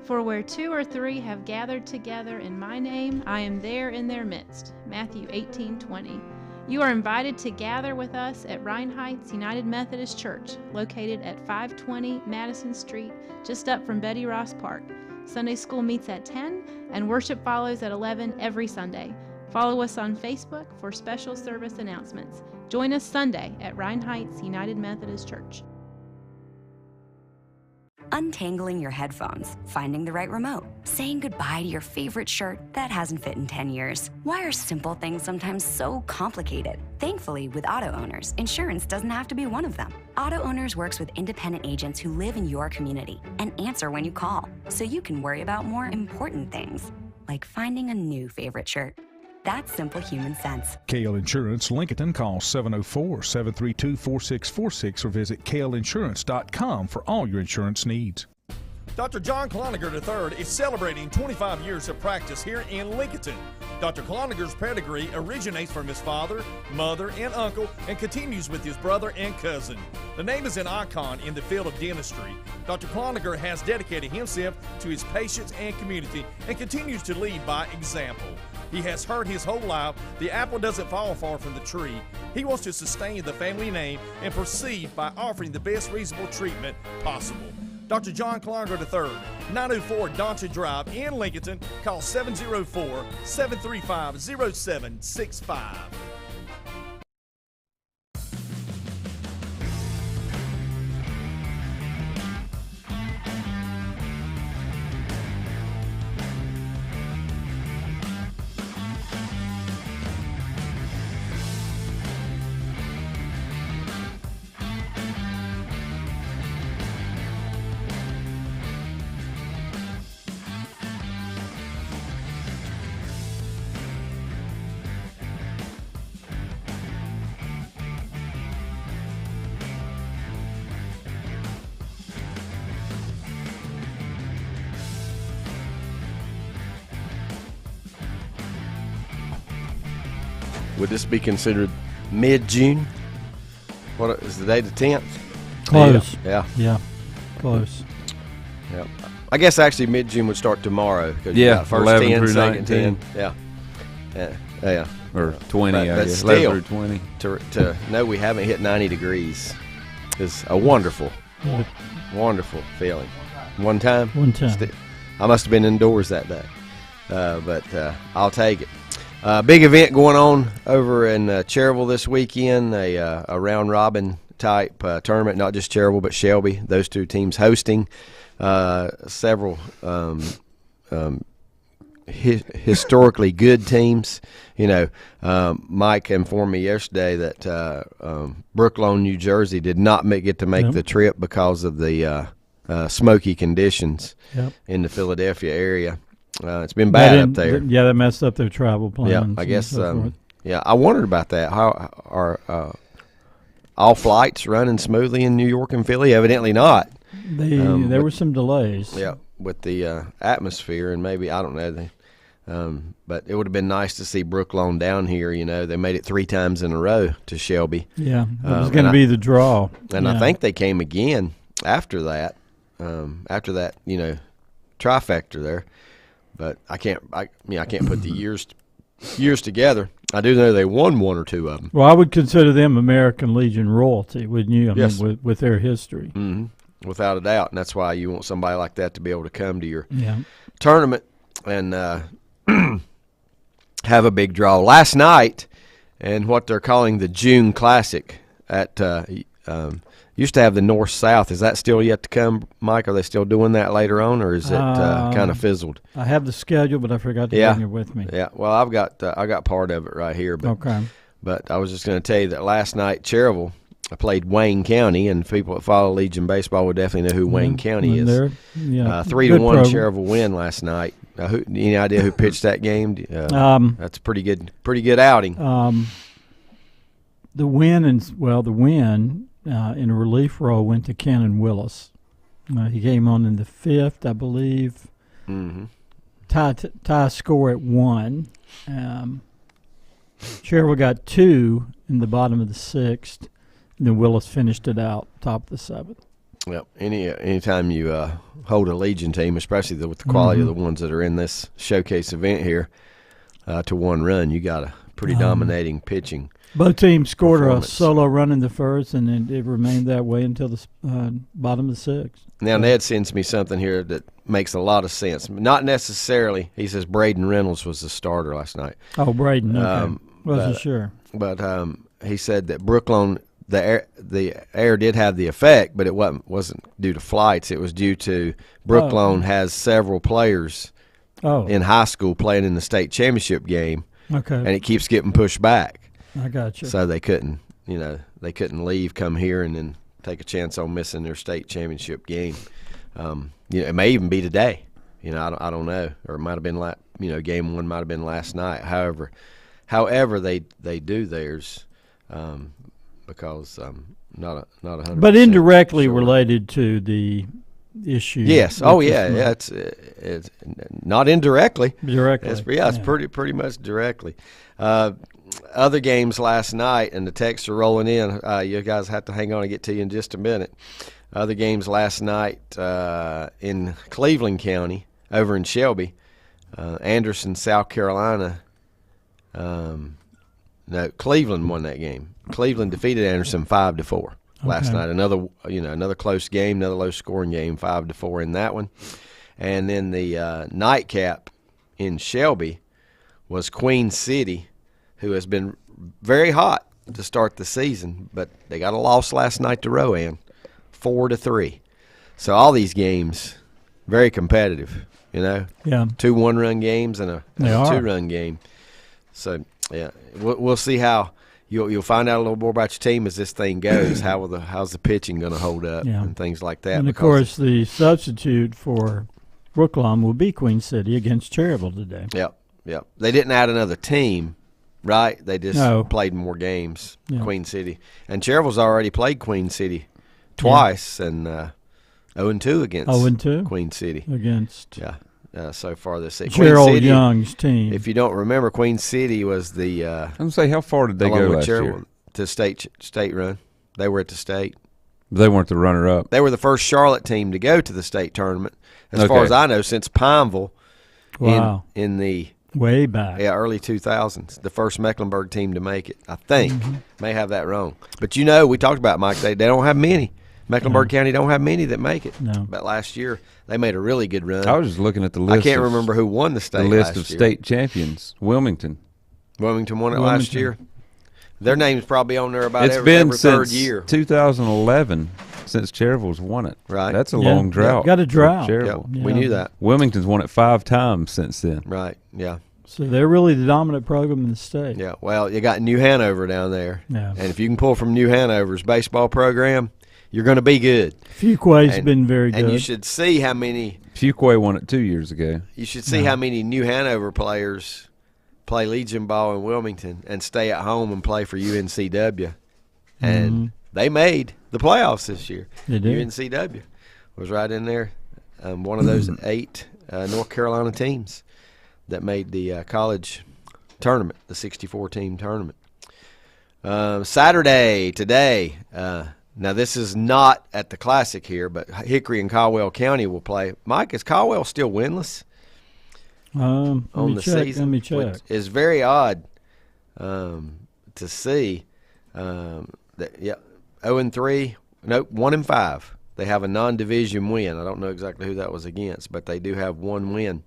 For where 2 or 3 have gathered together in my name, I am there in their midst. Matthew 18:20. You are invited to gather with us at Rhine Heights United Methodist Church, located at 520 Madison Street, just up from Betty Ross Park. Sunday school meets at 10 and worship follows at 11 every Sunday. Follow us on Facebook for special service announcements. Join us Sunday at Rhine Heights United Methodist Church. Untangling your headphones, finding the right remote, saying goodbye to your favorite shirt that hasn't fit in 10 years. Why are simple things sometimes so complicated? Thankfully, with Auto Owners, insurance doesn't have to be one of them. Auto Owners works with independent agents who live in your community and answer when you call, so you can worry about more important things, like finding a new favorite shirt. That's simple human sense. KL Insurance, Lincoln. Call 704-732-4646 or visit KLinsurance.com for all your insurance needs. Dr. John Cloninger III is celebrating 25 years of practice here in Lincoln. Dr. Cloninger's pedigree originates from his father, mother, and uncle and continues with his brother and cousin. The name is an icon in the field of dentistry. Dr. Cloninger has dedicated himself to his patients and community and continues to lead by example. He has heard his whole life, the apple doesn't fall far from the tree. He wants to sustain the family name and proceed by offering the best reasonable treatment possible. Dr. John Cloninger III, 904 Doncha Drive in Lincoln. Call 704-735-0765. Would this be considered mid-June? What is the day? The 10th? Close. Yeah. Close. Yeah. I guess actually mid-June would start tomorrow. 'Cause you Yeah, got first 11 10, through second 19. 10. Yeah. Or 20, But I guess. still, 11 through 20. To know we haven't hit 90 degrees is a wonderful, wonderful feeling. One time? I must have been indoors that day. But I'll take it. Big event going on over in Cherryville this weekend, a round-robin type tournament, not just Cherryville but Shelby. Those two teams hosting several historically good teams. You know, Mike informed me yesterday that Brooklyn, New Jersey did not get to make the trip because of the smoky conditions in the Philadelphia area. It's been bad up there. Yeah, that messed up their travel plans. Yeah, I guess. I wondered about that. How are all flights running smoothly in New York and Philly? Evidently not. There were some delays. Yeah, with the atmosphere and maybe I don't know. But it would have been nice to see Brooklyn down here. You know, they made it 3 times in a row to Shelby. Yeah, it was going to be the draw. And I think they came again after that. You know, trifecta there. But I can't put the years together. I do know they won 1 or 2 of them. Well, I would consider them American Legion royalty, wouldn't you? I Yes. mean, with their history. Mm-hmm. Without a doubt, and that's why you want somebody like that to be able to come to your tournament and have a big draw. Last night, and what they're calling the June Classic at used to have the North-South. Is that still yet to come, Mike? Are they still doing that later on, or is it kind of fizzled? I have the schedule, but I forgot to bring it with me. Yeah, well, I got part of it right here. But, okay. But I was just going to tell you that last night, Cherryville played Wayne County, and people that follow Legion baseball would definitely know who Wayne County is. 3-1 Cherryville win last night. Any idea who pitched that game? That's a pretty good outing. The win in a relief role went to Cannon Willis. He came on in the 5th, I believe. Mm-hmm. Tie score at 1. Sherwood got 2 in the bottom of the 6th, and then Willis finished it out top of the 7th. Yep. Anytime you hold a Legion team, especially with the quality of the ones that are in this showcase event here, to one run, you got a pretty dominating pitching. Both teams scored a solo run in the first, and it remained that way until the bottom of the 6th. Now, Ned sends me something here that makes a lot of sense. Not necessarily. He says Braden Reynolds was the starter last night. Oh, Braden. Okay. Wasn't sure. But he said that Brooklyn, the air did have the effect, but it wasn't due to flights. It was due to Brooklyn has several players in high school playing in the state championship game. Okay. And it keeps getting pushed back. I got you. So they couldn't leave, come here, and then take a chance on missing their state championship game. It may even be today. I don't know, or it might have been game 1 might have been last night. However they do theirs, because not 100%. But indirectly related to the issue. Yes. Oh yeah. It's not indirectly. Directly. It's pretty much directly. Other games last night, and the texts are rolling in. You guys have to hang on and get to you in just a minute. Other games last night in Cleveland County, over in Shelby, Anderson, South Carolina. Cleveland won that game. Cleveland defeated Anderson 5-4 last night. Another close game, another low-scoring game, 5-4 in that one. And then the nightcap in Shelby was Queen City, who has been very hot to start the season, but they got a loss last night to Rowan, 4-3. So all these games, very competitive, Yeah. 2 one-run games and a 2-run game. So, yeah, we'll see how you'll find out a little more about your team as this thing goes. How's the pitching going to hold up and things like that. And, of course, the substitute for Brooklyn will be Queen City against Cherryville today. Yep. They didn't add another team. Right, they just played more games, Queen City. And Cherryville's already played Queen City twice, and 0-2 against Queen City. So far this season. Gerald Young's team. If you don't remember, Queen City was the I'm going to say, how far did they go last year? To state run. They were at the state. They weren't the runner-up. They were the first Charlotte team to go to the state tournament, as far as I know, since Pineville in the – way back. Yeah, early 2000s. The first Mecklenburg team to make it, I think. May have that wrong. But we talked about, Mike, they don't have many. Mecklenburg County don't have many that make it. No. But last year, they made a really good run. I was just looking at the list. I can't remember who won the state last year. State champions. Wilmington won it last year. Their name's probably on there about every third year. It's been since 2011 since Cherryville's won it. Right. That's a long drought. Got a drought. We knew that. Wilmington's won it 5 times since then. Right, yeah. So they're really the dominant program in the state. Yeah, well, you got New Hanover down there. Yeah. And if you can pull from New Hanover's baseball program, you're going to be good. Fuquay's been very good. And you should see how many. Fuquay won it 2 years ago. You should see how many New Hanover players play Legion ball in Wilmington and stay at home and play for UNCW. And they made the playoffs this year. They did. UNCW was right in there, one of those 8 North Carolina teams that made the college tournament, the 64-team tournament. Saturday, today, now this is not at the Classic here, but Hickory and Caldwell County will play. Mike, is Caldwell still winless on the season? Let me check. Which is very odd to see. 0-3, nope, 1-5. They have a non-division win. I don't know exactly who that was against, but they do have one win.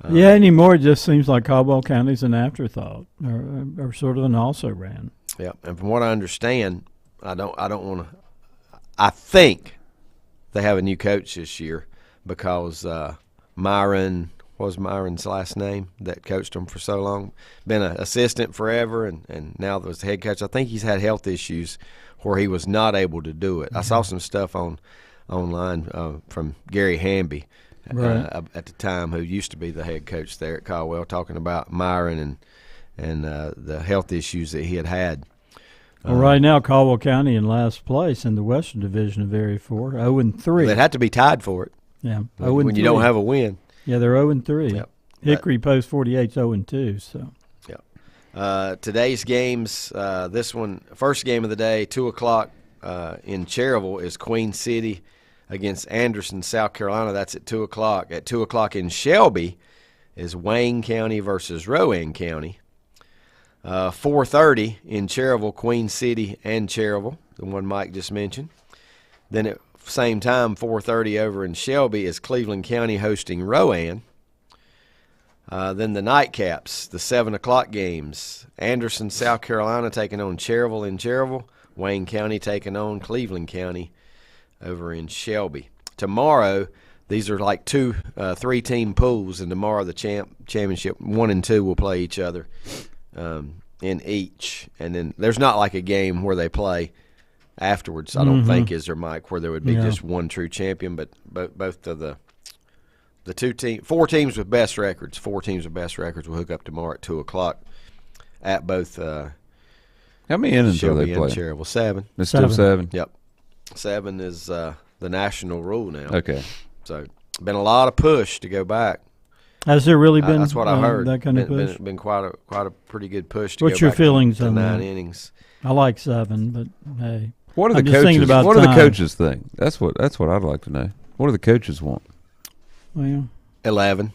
Anymore it just seems like Caldwell County's an afterthought, or sort of an also-ran. Yeah, and from what I understand, I don't want to. I think they have a new coach this year because Myron. What was Myron's last name that coached them for so long? Been an assistant forever, and now was the head coach. I think he's had health issues where he was not able to do it. I saw some stuff online from Gary Hamby at the time, who used to be the head coach there at Caldwell, talking about Myron and the health issues that he had. Well, right now, Caldwell County in last place in the Western Division of Area 4, 0-3. They'd have to be tied for it. Yeah, 0-3. When you don't have a win. Yeah, they're 0-3. Yep. Hickory Post 48's 0-2. So. Yep. Today's games, this one, first game of the day, 2 o'clock in Cherryville is Queen City against Anderson, South Carolina. That's at 2 o'clock. At 2 o'clock in Shelby is Wayne County versus Rowan County. 4:30 in Cherryville, Queen City and Cherryville, the one Mike just mentioned. Then at same time, 4:30 over in Shelby is Cleveland County hosting Rowan. Then the nightcaps, the 7 o'clock games. Anderson, South Carolina taking on Cherryville in Cherryville. Wayne County taking on Cleveland County over in Shelby. Tomorrow, these are like three-team pools, and tomorrow the championship 1 and 2 will play each other in each. And then there's not like a game where they play afterwards, I don't think, is there, Mike, where there would be just one true champion, but both of the 4 teams with best records, will hook up tomorrow at 2 o'clock at both how many innings are Shelby they and playing? Cherryville. 7. It's still 7? Yep. 7 is the national rule now. Okay. So been a lot of push to go back. Has there really been that's what I heard. that kind of push? Been quite a pretty good push to What's go your back feelings to on 9 that? innings. I like 7, but hey. What do I'm the just thinking coaches? about What do the time. coaches think? That's what I'd like to know. What do the coaches want? Well, 11.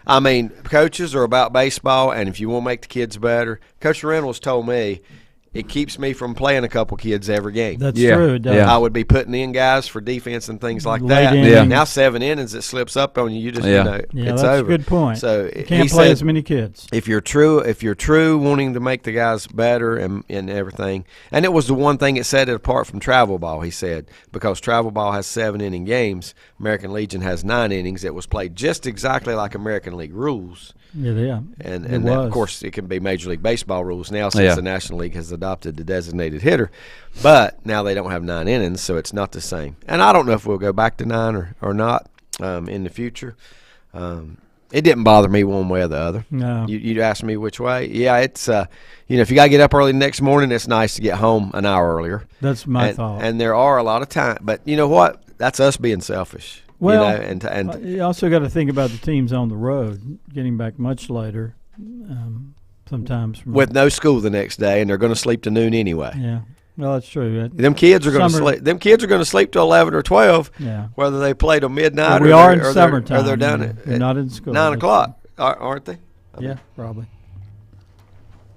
I mean, coaches are about baseball, and if you want to make the kids better, Coach Reynolds told me it keeps me from playing a couple kids every game. that's true. It does. Yeah. I would be putting in guys for defense and things like Late that. innings. Now 7 innings, it slips up on you. You just Yeah, it's that's over. a good point. So You he can't play said, as many kids. If you're true wanting to make the guys better and everything, and it was the one thing that set it apart from travel ball. He said because travel ball has 7-inning games, American Legion has 9 innings. It was played just exactly like American League rules. Yeah. And It that, was. of course, it can be Major League Baseball rules now since Yeah. the National League has adopted the designated hitter. But now they don't have 9 innings, so it's not the same. And I don't know if we'll go back to 9 or not in the future. It didn't bother me one way or the other. No. You asked me which way. Yeah, it's if you got to get up early the next morning, it's nice to get home an hour earlier. That's my thought. And there are a lot of time. But you know what? That's us being selfish. Well, and you also got to think about the teams on the road getting back much later. Sometimes with no school the next day, and they're going to sleep to noon anyway. Yeah, well, that's true. Them kids are going to sleep. Them kids are going to sleep till 11 or 12. Yeah. Whether they play till midnight we or are in or summertime. they're done They're not in school. 9 o'clock, aren't they? Yeah, probably.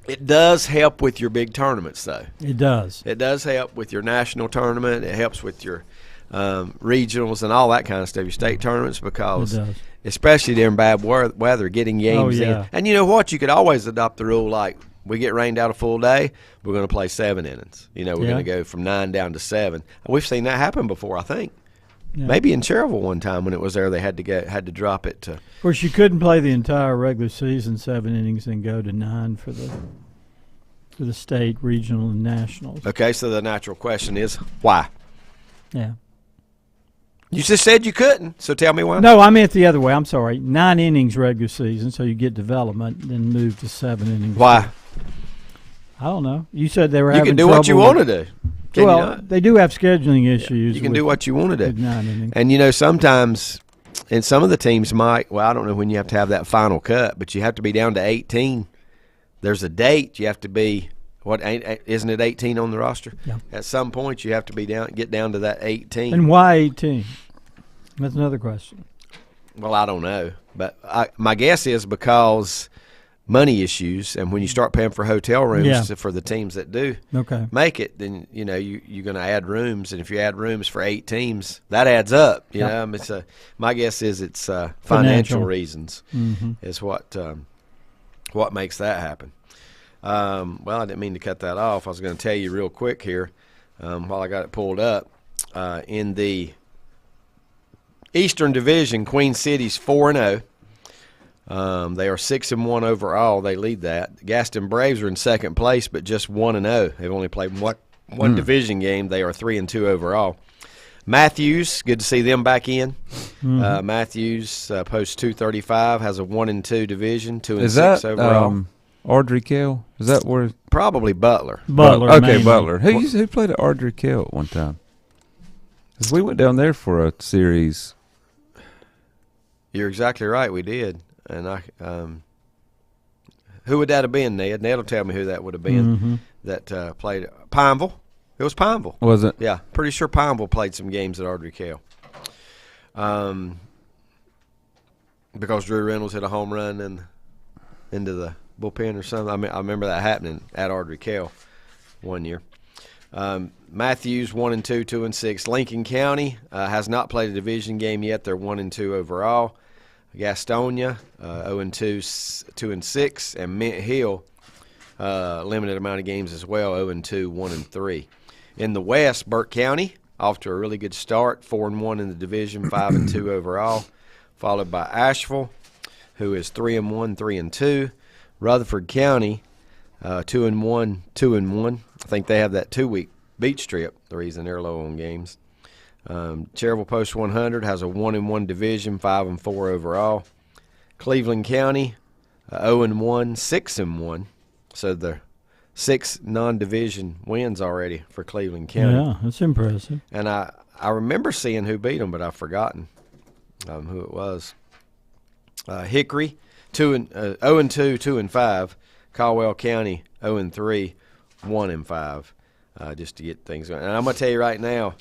It does help with your big tournaments, though. It does. It does help with your national tournament. It helps with your regionals and all that kind of stuff, your state tournaments, because It does. especially during bad weather, getting games yeah. in. And you know what? You could always adopt the rule like we get rained out a full day, we're going to play 7 innings. We're going to go from 9 down to 7. We've seen that happen before, I think. Yeah. Maybe in Cherryville one time when it was there, they had to drop it to. Of course, you couldn't play the entire regular season 7 innings and go to 9 for the state, regional, and nationals. Okay, so the natural question is why? Yeah. You just said you couldn't, so tell me why. No, I meant the other way. I'm sorry. 9 innings regular season, so you get development, then move to 7 innings. Why? I don't know. You said they were You having can do what you trouble want to do. Can well, you not? they do have scheduling issues. You can do what you want to with do. 9 innings. And, sometimes, and some of the teams might, well, I don't know when you have to have that final cut, but you have to be down to 18. There's a date. You have to be, isn't it 18 on the roster? Yeah. At some point, you have to get down to that 18. And why 18? That's another question. Well, I don't know. But my guess is because money issues, and when you start paying for hotel rooms for the teams that do make it, then you're going to add rooms, and if you add rooms for 8 teams, that adds up. You know, it's my guess is it's financial reasons is what makes that happen. Well, I didn't mean to cut that off. I was going to tell you real quick here while I got it pulled up in the Eastern Division. Queen City's 4-0. They are 6-1 overall. They lead that. Gaston Braves are in second place, but just 1-0. They've only played one division game. They are 3-2 overall. Matthews, good to see them back in. Matthews posts 235, has a 1-2 division, 2-6 overall. Ardrey Kell? Is that where? Probably Butler. Butler. Okay, mainly. Butler. Who played at Ardrey Kell at one time? 'Cause we went down there for a series. You're exactly right. We did, and who would that have been, Ned? Ned will tell me who that would have been that played Pineville. It was Pineville. Was it? Yeah, pretty sure Pineville played some games at Ardrey Kell. Because Drew Reynolds hit a home run into the bullpen or something. I remember that happening at Ardrey Kell one year. Matthews 1-2, 2-6. Lincoln County has not played a division game yet. They're 1-2 overall. Gastonia 0-2, 2-6, and Mint Hill limited amount of games as well. 0-2, 1-3. In the West, Burke County off to a really good start. 4-1 in the division, 5-2 overall. Followed by Asheville, who is 3-1, 3-2. Rutherford County 2-1, 2-1. I think they have that 2-week beach trip, the reason they're low on games. Cherryville Post 100 has a 1-1 division, 5-4 overall. Cleveland County 0-1, 6-1. So the 6 non-division wins already for Cleveland County. Yeah, that's impressive. And I remember seeing who beat them, but I've forgotten who it was. Hickory 0-2, 2-5. Caldwell County 0-3, 1-5. Just to get things going. And I'm gonna tell you right now,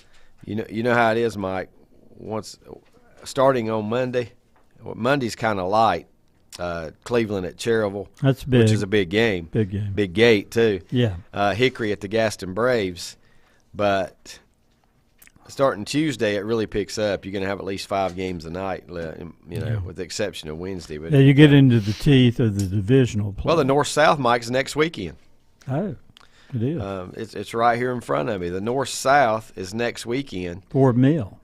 you know how it is, Mike. Once starting on Monday, Monday's kind of light. Cleveland at Cherryville, that's big, which is a big game. Big game. Big gate too. Yeah. Hickory at the Gaston Braves, but starting Tuesday it really picks up. You're gonna have at least 5 games a night, with the exception of Wednesday. But yeah, you get into the teeth of the divisional play. Well, the North-South, Mike's next weekend. Oh. It is. It's right here in front of me. The North-South is next weekend. Fort Mill.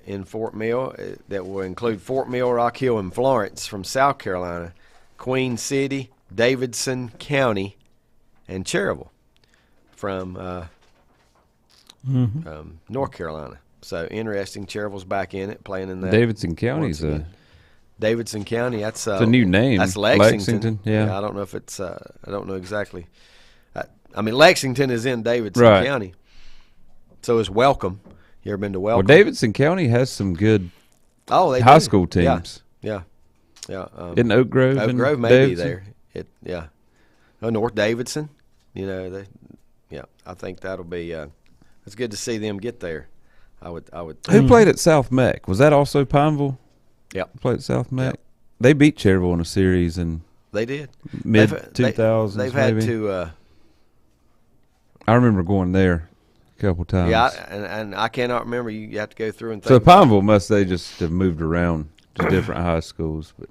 In Fort Mill. That will include Fort Mill, Rock Hill, and Florence from South Carolina, Queen City, Davidson County, and Cherryville from North Carolina. So interesting. Cherryville's back in it, playing in that. Davidson County's Davidson County. That's it's a new name. That's Lexington. Yeah. I don't know if it's. I don't know exactly. Lexington is in Davidson County, so is Welcome. You ever been to Welcome? Well, Davidson County has some good high school teams. Yeah. Isn't Oak Grove? Oak Grove may be there. North Davidson. I think that'll be. It's good to see them get there. I would. Who played at South Meck? Was that also Pineville? Yeah, played at South Meck. Yep. They beat Cherryville in a series and they did mid 2000s. They've had to. I remember going there a couple times. Yeah, and I cannot remember. You have to go through and think. So Pineville must they just have moved around to different high schools. But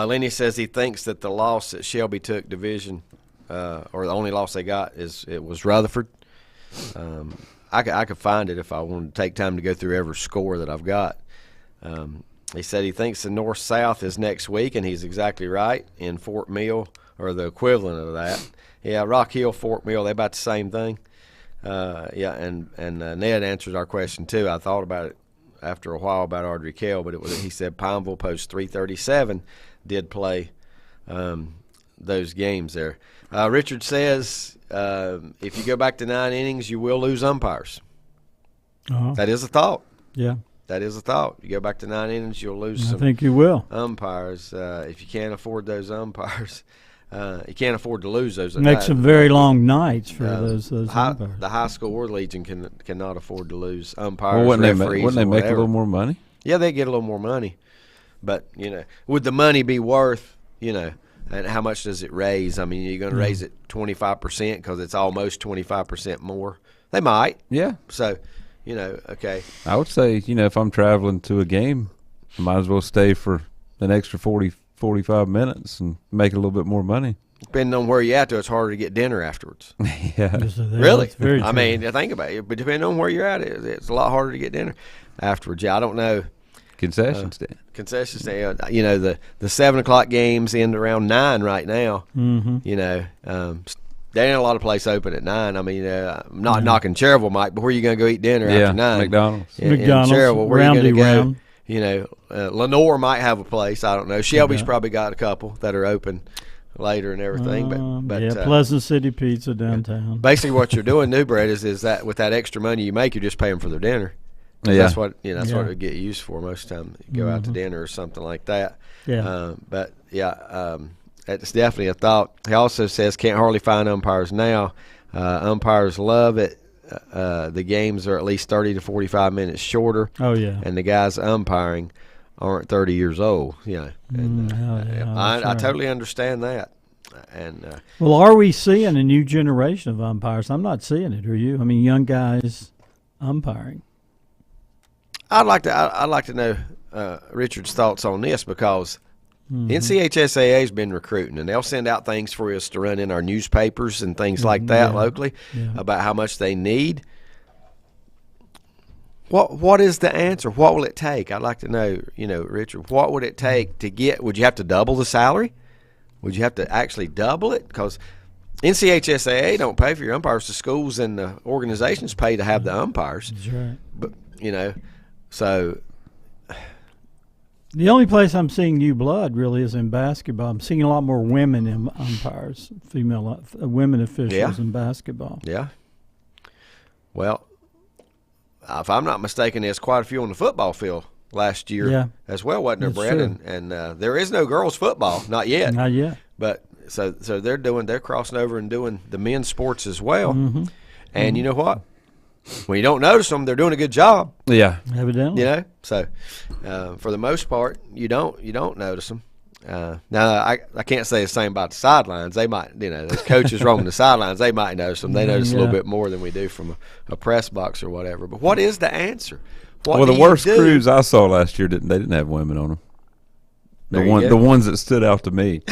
Lenny says he thinks that the loss that Shelby took division, or the only loss they got was Rutherford. I could find it if I wanted to take time to go through every score that I've got. He said he thinks the North-South is next week, and he's exactly right, in Fort Mill, or the equivalent of that. Yeah, Rock Hill, Fort Mill, they're about the same thing. And Ned answered our question, too. I thought about it after a while about Ardrey Kell, but he said Pineville Post 337 did play those games there. Richard says if you go back to 9 innings, you will lose umpires. Uh-huh. That is a thought. Yeah. That is a thought. You go back to 9 innings, you'll lose I think you will. umpires. If you can't afford those umpires, you can't afford to lose those. Make some very long nights for those umpires. The high school or Legion cannot afford to lose umpires. Well, wouldn't referees, they make a little more money? Yeah, they get a little more money, but would the money be worth and how much does it raise? I mean, you're going to raise it 25% because it's almost 25% more. They might. Yeah. So, okay. I would say, if I'm traveling to a game, I might as well stay for an extra 45 minutes and make a little bit more money. Depending on where you're at, though, it's harder to get dinner afterwards. Yeah. Really? Very I mean, think about it. But depending on where you're at, it's a lot harder to get dinner afterwards. Yeah, I don't know. Concession stand. Concession stand. The 7 o'clock games end around 9 right now. Mm-hmm. There ain't a lot of places open at 9. I mean, I'm not knocking Cherryville, Mike, but where are you going to go eat dinner after 9? McDonald's. In Cherryville, where are you going to go? Round. Lenore might have a place. I don't know. Shelby's probably got a couple that are open later and everything. But Pleasant City Pizza downtown. Basically, what you're doing, New Bread, is that with that extra money you make, you're just paying for their dinner. Yeah. That's what what it would get used for most of the time. You go out to dinner or something like that. Yeah. It's definitely a thought. He also says can't hardly find umpires now. Umpires love it. The games are at least 30 to 45 minutes shorter. Oh, yeah. And the guys umpiring aren't 30 years old. And, I totally understand that. And well, are we seeing a new generation of umpires? I'm not seeing it. Are you? I mean, young guys umpiring. I'd like to know Richard's thoughts on this, because NCHSAA has been recruiting, and they'll send out things for us to run in our newspapers and things like that locally about how much they need. What is the answer? What will it take? I'd like to know, Richard, what would it take to get? Would you have to double the salary? Would you have to actually double it? Because NCHSAA don't pay for your umpires. The schools and the organizations pay to have the umpires. That's right. But so. The only place I'm seeing new blood really is in basketball. I'm seeing a lot more women umpires, female women officials in basketball. Yeah. Well, if I'm not mistaken, there's quite a few on the football field last year as well, wasn't there, Brett? And there is no girls football, not yet. Not yet. But so they're crossing over and doing the men's sports as well. And you know what? When you don't notice them, they're doing a good job. Yeah, evidently. So for the most part, you don't notice them. Now I can't say the same about the sidelines. They might, those coaches roaming the sidelines, they might notice them. They notice a little bit more than we do from a press box or whatever. But what is the answer? What the worst crews I saw last year didn't have women on them. The ones that stood out to me.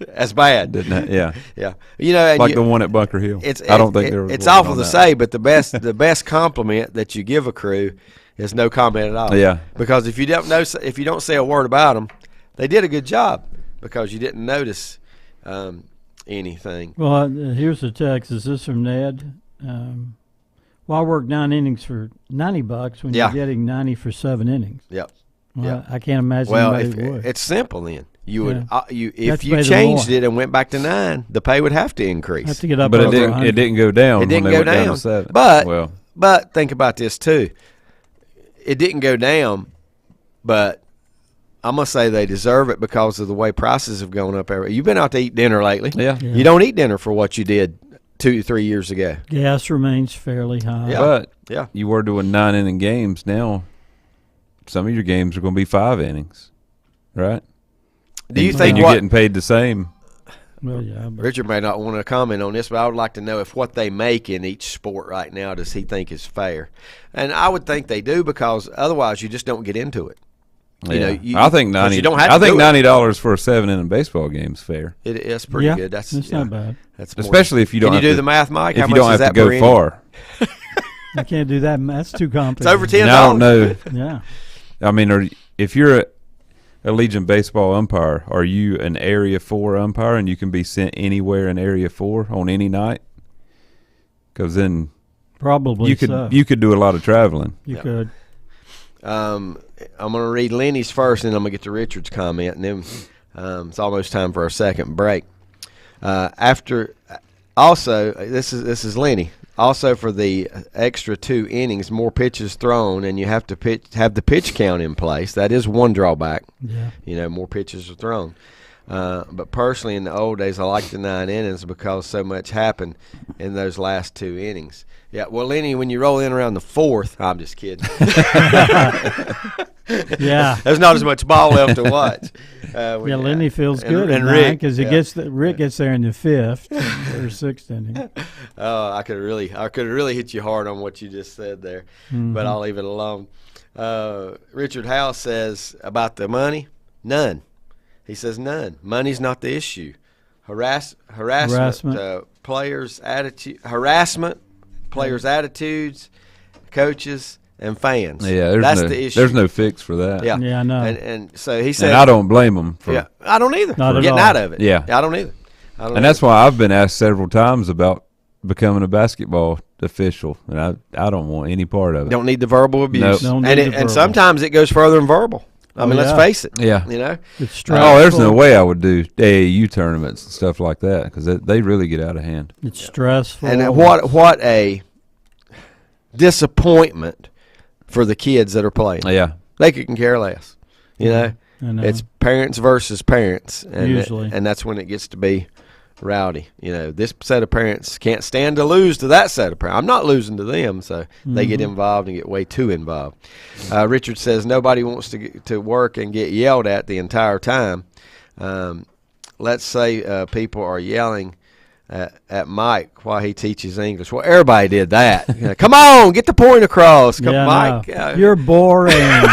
That's bad. Didn't have, yeah. And the one at Bunker Hill. I don't think there was. It's awful to say, but the best compliment that you give a crew is no comment at all. Yeah. Because if you don't say a word about them, they did a good job because you didn't notice anything. Well, here's the text. Is this from Ned? Well, I worked 9 innings for $90 when you're getting 90 for 7 innings. Yep. Well, I can't imagine anybody would. It's simple then. You would if you changed it and went back to 9, the pay would have to increase. Have to get up, but it didn't go down. It didn't when go they went down. to 7. But think about this too. It didn't go down, but I'm gonna say they deserve it because of the way prices have gone up. You've been out to eat dinner lately. Yeah. You don't eat dinner for what you did 2-3 years ago. Gas remains fairly high. Yeah. But you were doing 9-inning games now. Some of your games are going to be 5 innings, right? Do you think you're getting paid the same? Well, yeah. Richard may not want to comment on this, but I would like to know if what they make in each sport right now does he think is fair? And I would think they do, because otherwise you just don't get into it. I think $90 for a 7-inning baseball game is fair. It's pretty good. That's not bad. That's especially if you don't. Can you do the math, Mike? If you don't have to go far. I can't do that. That's too complicated. It's over $10. I don't know. Yeah. I mean, if you're a Legion baseball umpire, are you an Area 4 umpire and you can be sent anywhere in Area 4 on any night? Because then probably you could do a lot of traveling. You could. I'm going to read Lenny's first, and then I'm going to get to Richard's comment, and then it's almost time for our second break. Also, this is Lenny. Also, for the extra 2 innings, more pitches thrown, and you have to have the pitch count in place. That is one drawback. Yeah. More pitches are thrown. But personally, in the old days, I liked the 9 innings because so much happened in those last 2 innings. Yeah, well, Lenny, when you roll in around the 4th, I'm just kidding. Yeah, there's not as much ball left to watch. Lenny feels good at Rick, because Rick gets there in the 5th or 6th inning. I could have really hit you hard on what you just said there, but I'll leave it alone. Richard Howe says about the money, none. He says none. Money's not the issue. Harassment. Players' attitudes, coaches, and fans. Yeah, that's the issue. There's no fix for that. Yeah, I know. And so he said, and I don't blame them for. Yeah, I don't either. Not for at getting all. out of it. Yeah, I don't either. That's why I've been asked several times about becoming a basketball official, and I don't want any part of it. Don't need the verbal abuse. Nope. And sometimes it goes further than verbal. I mean, let's face it. Yeah. It's stressful. Oh, there's no way I would do AAU tournaments and stuff like that, because they really get out of hand. It's stressful. And what a disappointment for the kids that are playing. Yeah. They couldn't care less. And, it's parents versus parents, and usually, and that's when it gets to be rowdy. This set of parents can't stand to lose to that set of parents. I'm not losing to them, so they get involved and get way too involved. Richard says nobody wants to work and get yelled at the entire time. Let's say people are yelling at Mike while he teaches English. Well, everybody did that. Come on, get the point across. Come, Mike. No. You're boring.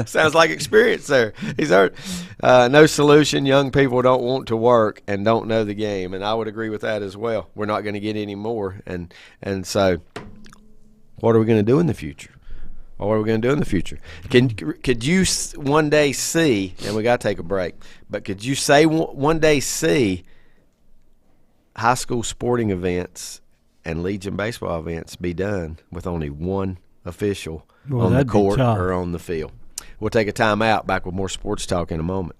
Sounds like experience there. He's heard. No solution. Young people don't want to work and don't know the game, and I would agree with that as well. We're not going to get any more, and so what are we going to do in the future? What are we going to do in the future? Could you one day see, and we got to take a break, but could you say one day see high school sporting events and Legion baseball events be done with only one official on the court or on the field? We'll take a time out. Back with more sports talk in a moment.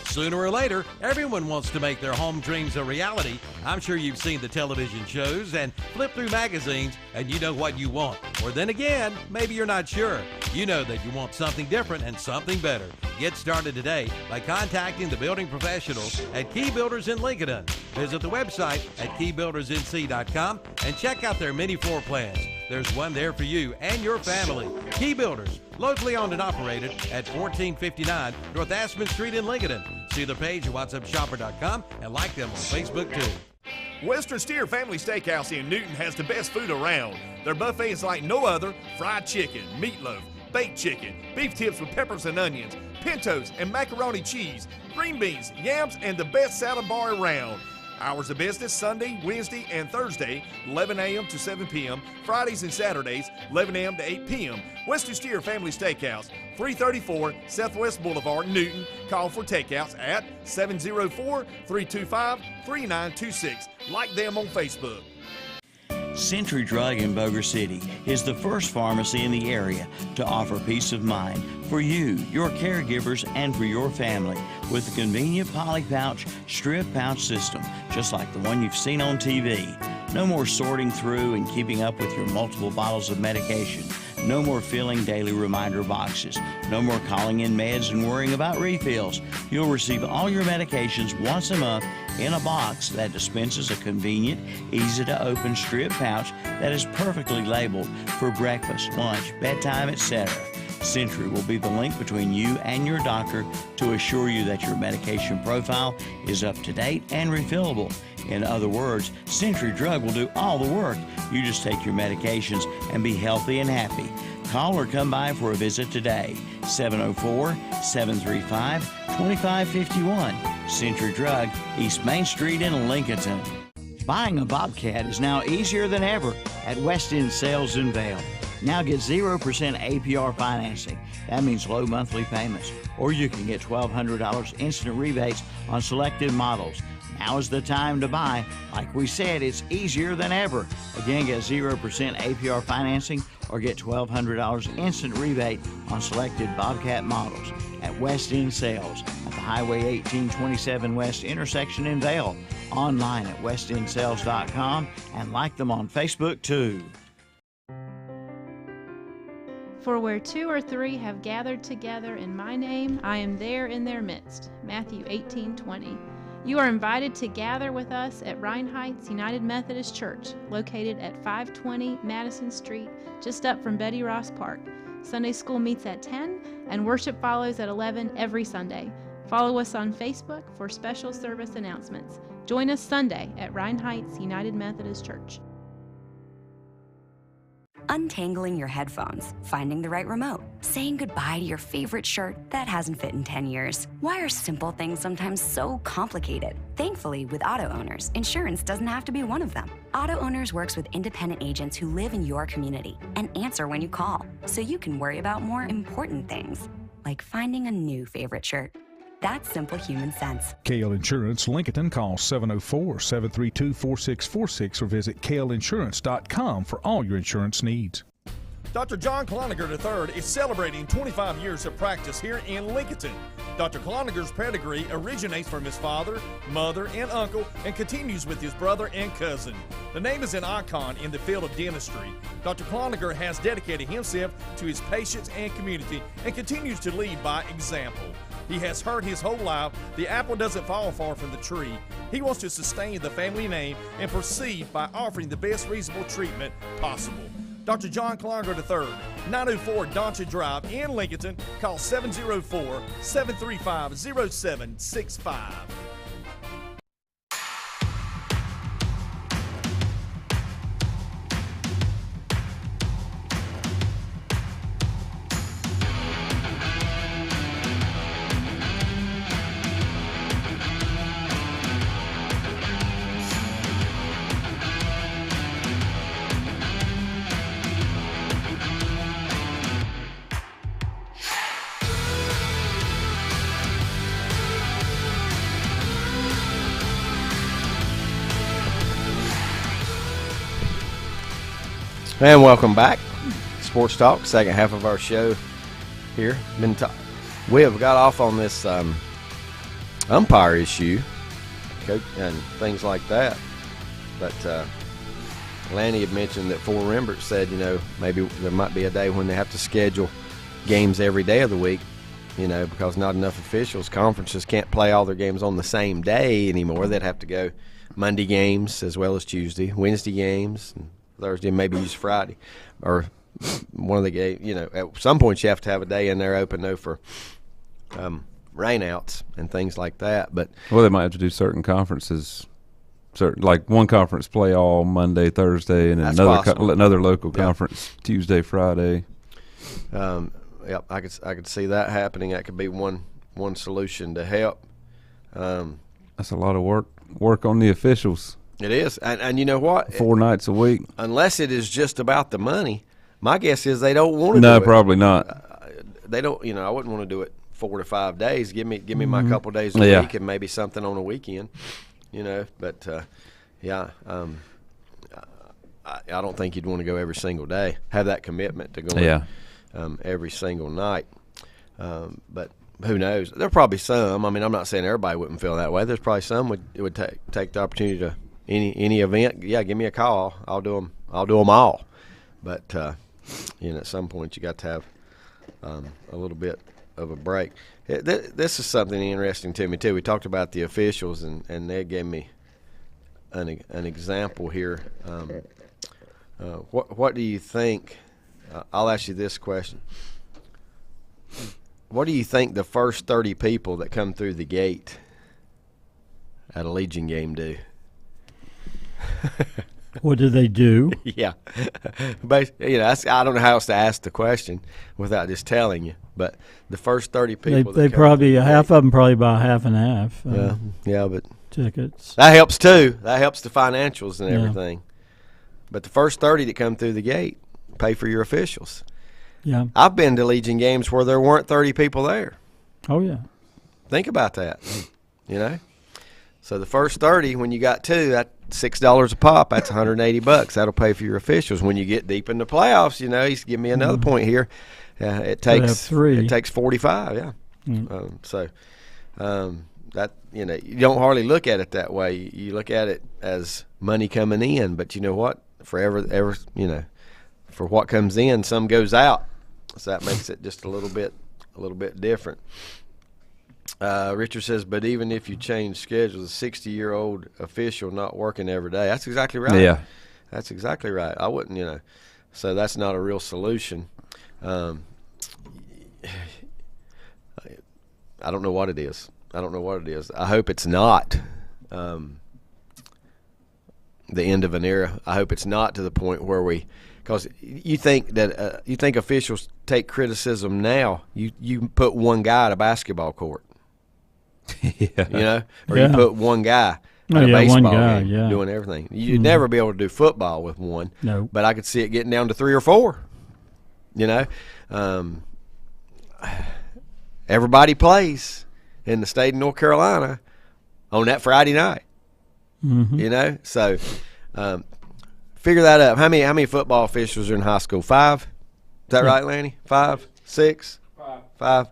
Sooner or later, everyone wants to make their home dreams a reality. I'm sure you've seen the television shows and flip through magazines and you know what you want. Or then again, maybe you're not sure. You know that you want something different and something better. Get started today by contacting the building professionals at Key Builders in Lincoln. Visit the website at keybuildersnc.com and check out their many floor plans. There's one there for you and your family. Key Builders, locally owned and operated at 1459 North Aspen Street in Lincoln. See their page at whatsupshopper.com and like them on Facebook too. Western Steer Family Steakhouse in Newton has the best food around. Their buffet is like no other: fried chicken, meatloaf, baked chicken, beef tips with peppers and onions, pintos and macaroni cheese, green beans, yams, and the best salad bar around. Hours of business Sunday, Wednesday, and Thursday, 11 a.m. to 7 p.m. Fridays and Saturdays, 11 a.m. to 8 p.m. Western Steer Family Steakhouse, 334 Southwest Boulevard, Newton. Call for takeouts at 704-325-3926. Like them on Facebook. Century Drug in Boger City is the first pharmacy in the area to offer peace of mind for you, your caregivers, and for your family with a convenient poly pouch, strip pouch system, just like the one you've seen on TV. No more sorting through and keeping up with your multiple bottles of medication. No more filling daily reminder boxes. No more calling in meds and worrying about refills. You'll receive all your medications once a month in a box that dispenses a convenient, easy-to-open strip pouch that is perfectly labeled for breakfast, lunch, bedtime, etc. Century will be the link between you and your doctor to assure you that your medication profile is up to date and refillable. In other words, Century Drug will do all the work. You just take your medications and be healthy and happy. Call or come by for a visit today. 704-735-2551. Century Drug, East Main Street in Lincolnton. Buying a Bobcat is now easier than ever at West End Sales in Vail. Now get 0% APR financing. That means low monthly payments. Or you can get $1,200 instant rebates on selected models. Now is the time to buy. Like we said, it's easier than ever. Again, get 0% APR financing or get $1,200 instant rebate on selected Bobcat models at West End Sales at the Highway 1827 West intersection in Vail. Online at westendsales.com and like them on Facebook too. For where two or three have gathered together in my name, I am there in their midst. Matthew 18:20. You are invited to gather with us at Rhine Heights United Methodist Church, located at 520 Madison Street, just up from Betty Ross Park. Sunday school meets at 10 and worship follows at 11 every Sunday. Follow us on Facebook for special service announcements. Join us Sunday at Rhine Heights United Methodist Church. Untangling your headphones, finding the right remote, saying goodbye to your favorite shirt that hasn't fit in 10 years. Why are simple things sometimes so complicated? Thankfully, with Auto Owners, insurance doesn't have to be one of them. Auto Owners works with independent agents who live in your community and answer when you call, so you can worry about more important things, like finding a new favorite shirt. That's simple human sense. KL Insurance, Lincoln. Call 704-732-4646 or visit KLinsurance.com for all your insurance needs. Dr. John Cloninger III is celebrating 25 years of practice here in Lincoln. Dr. Cloninger's pedigree originates from his father, mother, and uncle and continues with his brother and cousin. The name is an icon in the field of dentistry. Dr. Cloninger has dedicated himself to his patients and community and continues to lead by example. He has heard his whole life, the apple doesn't fall far from the tree. He wants to sustain the family name and proceed by offering the best reasonable treatment possible. Dr. John Cloninger III, 904 Doncha Drive in Lincoln. Call 704-735-0765. And welcome back. Sports Talk, second half of our show here. We have got off on this umpire issue and things like that. But Lanny had mentioned that Fort Rembert said, maybe there might be a day when they have to schedule games every day of the week, because not enough officials. Conferences can't play all their games on the same day anymore. They'd have to go Monday games as well as Tuesday, Wednesday games, and Thursday, maybe use Friday, or one of the games. At some point you have to have a day in there open though for rainouts and things like that. But they might have to do certain conferences, like one conference play all Monday, Thursday, and another local conference Tuesday, Friday. Yep, I could see that happening. That could be one solution to help. That's a lot of work on the officials. It is, and you know what? 4 nights a week. Unless it is just about the money, my guess is they don't want to do it. No, probably not. They don't. I wouldn't want to do it 4 to 5 days. Give me my couple days a week and maybe something on a weekend. But I don't think you'd want to go every single day. Have that commitment to go every single night. But who knows? There'll probably some. I mean, I'm not saying everybody wouldn't feel that way. There's probably some would take the opportunity to. Any event, give me a call. I'll do them all. But at some point you got to have a little bit of a break. This is something interesting to me too. We talked about the officials, and they gave me an example here. What do you think? I'll ask you this question. What do you think the first 30 people that come through the gate at a Legion game do? What do they do? Yeah. But, I don't know how else to ask the question without just telling you. But the first 30 people they probably, half of them probably buy half and half. But tickets. That helps too. That helps the financials and everything. But the first 30 that come through the gate pay for your officials. Yeah. I've been to Legion games where there weren't 30 people there. Oh, yeah. Think about that, So the first 30, when you got two, that's $6 a pop. That's $180. That'll pay for your officials. When you get deep in the playoffs, he's give me another point here. It takes 3. It takes 45. Yeah. That you don't hardly look at it that way. You look at it as money coming in, but you know what? For what comes in, some goes out. So that makes it just a little bit different. Richard says, but even if you change schedules, a 60-year-old official not working every day. That's exactly right. Yeah. That's exactly right. I wouldn't, so that's not a real solution. I don't know what it is. I hope it's not the end of an era. I hope it's not to the point where because you think that you think officials take criticism now. You put one guy at a basketball court. Yeah. You put one guy at a baseball game doing everything. You'd never be able to do football with one. No. But I could see it getting down to 3 or 4. Everybody plays in the state of North Carolina on that Friday night. Mm-hmm. So figure that up. How many football officials are in high school? 5? that right, Lanny? 5, 6, 5.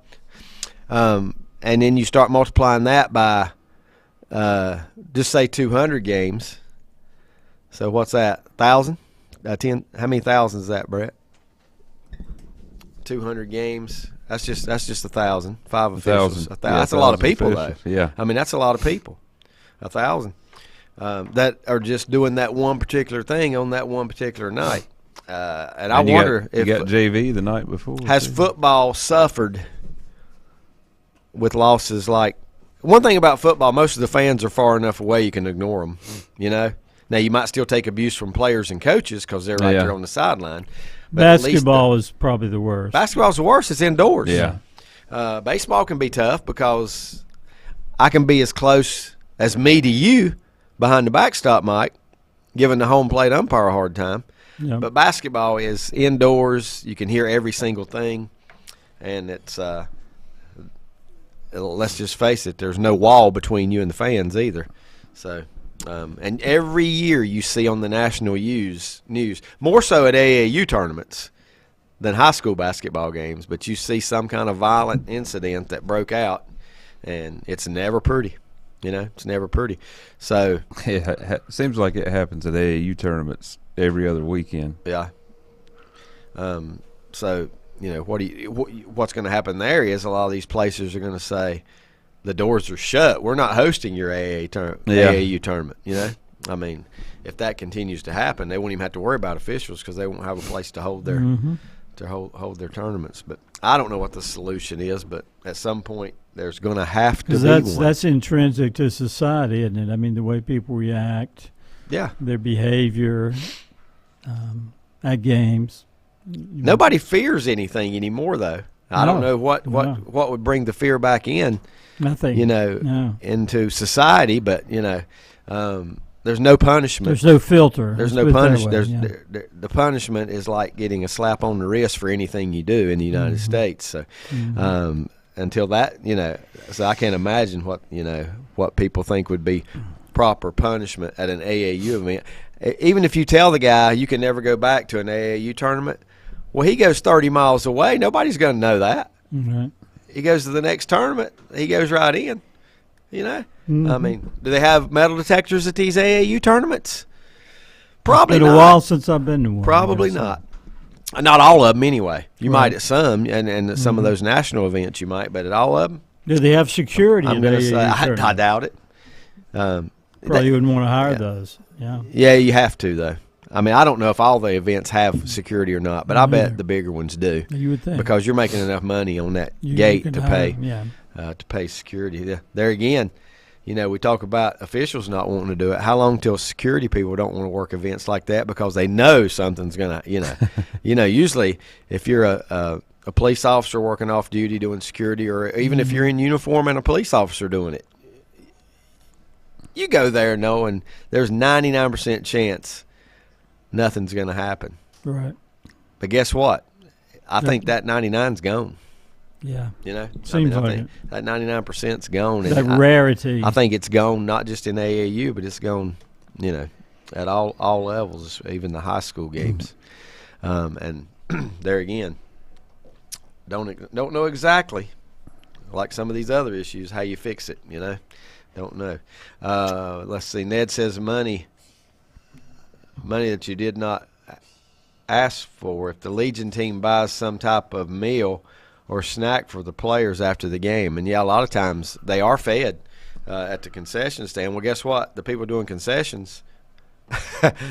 And then you start multiplying that by just say 200 games. So what's that? 1,000? 10? How many thousands is that, Brett? 200 games. That's just 1,000. 5 officials. 1,000. That's a lot of people, officials. though. Yeah. I mean, that's a lot of people. 1,000 that are just doing that one particular thing on that one particular night. And I wonder if you got JV the night before. Has football suffered with losses like – one thing about football, most of the fans are far enough away you can ignore them, you know. Now, you might still take abuse from players and coaches because they're right there on the sideline. But basketball is probably the worst. Basketball's the worst. It's indoors. Yeah. Baseball can be tough because I can be as close as me to you behind the backstop, Mike, giving the home plate umpire a hard time. Yep. But basketball is indoors. You can hear every single thing, and it's let's just face it, there's no wall between you and the fans either. So, and every year you see on the national news, more so at AAU tournaments than high school basketball games, but you see some kind of violent incident that broke out, and it's never pretty. You know, it's never pretty. So it seems like it happens at AAU tournaments every other weekend. Yeah. So, you know, what's going to happen there is a lot of these places are going to say the doors are shut. We're not hosting your AAU tournament, you know. I mean, if that continues to happen, they won't even have to worry about officials because they won't have a place to hold their hold their tournaments. But I don't know what the solution is, but at some point there's going to have to be one. That's intrinsic to society, isn't it? I mean, the way people react, their behavior at games. Nobody fears anything anymore, though. I don't know what would bring the fear back in. Nothing. You know, into society, but you know, there's no punishment. There's no filter. There's no punishment. The punishment is like getting a slap on the wrist for anything you do in the United States. So, until that, you know, so I can't imagine what people think would be proper punishment at an AAU event. Even if you tell the guy you can never go back to an AAU tournament, well, he goes 30 miles away. Nobody's going to know that. Mm-hmm. He goes to the next tournament. He goes right in. You know, I mean, do they have metal detectors at these AAU tournaments? Probably not. It's been a while since I've been to one. Probably not. Not all of them, anyway. You might at some, and some of those national events you might, but at all of them. Do they have security? I'm going to say I doubt it. Probably wouldn't want to hire those. Yeah. Yeah, you have to though. I mean, I don't know if all the events have security or not, but I bet the bigger ones do. You would think, because you're making enough money on that gate to pay security. Yeah. There again, you know, we talk about officials not wanting to do it. How long till security people don't want to work events like that because they know something's gonna, usually if you're a police officer working off duty doing security, or even if you're in uniform and a police officer doing it, you go there knowing there's 99% chance nothing's going to happen. Right. But guess what? I think that 99's gone. Yeah. You know? Seems I like think that 99%'s gone. That rarity. I think it's gone not just in AAU, but it's gone, you know, at all levels, even the high school games. And there again, don't know exactly, like some of these other issues, how you fix it, you know? Don't know. Let's see. Ned says money that you did not ask for. If the Legion team buys some type of meal or snack for the players after the game, and yeah, a lot of times they are fed at the concession stand. Well, guess what? The people doing concessions,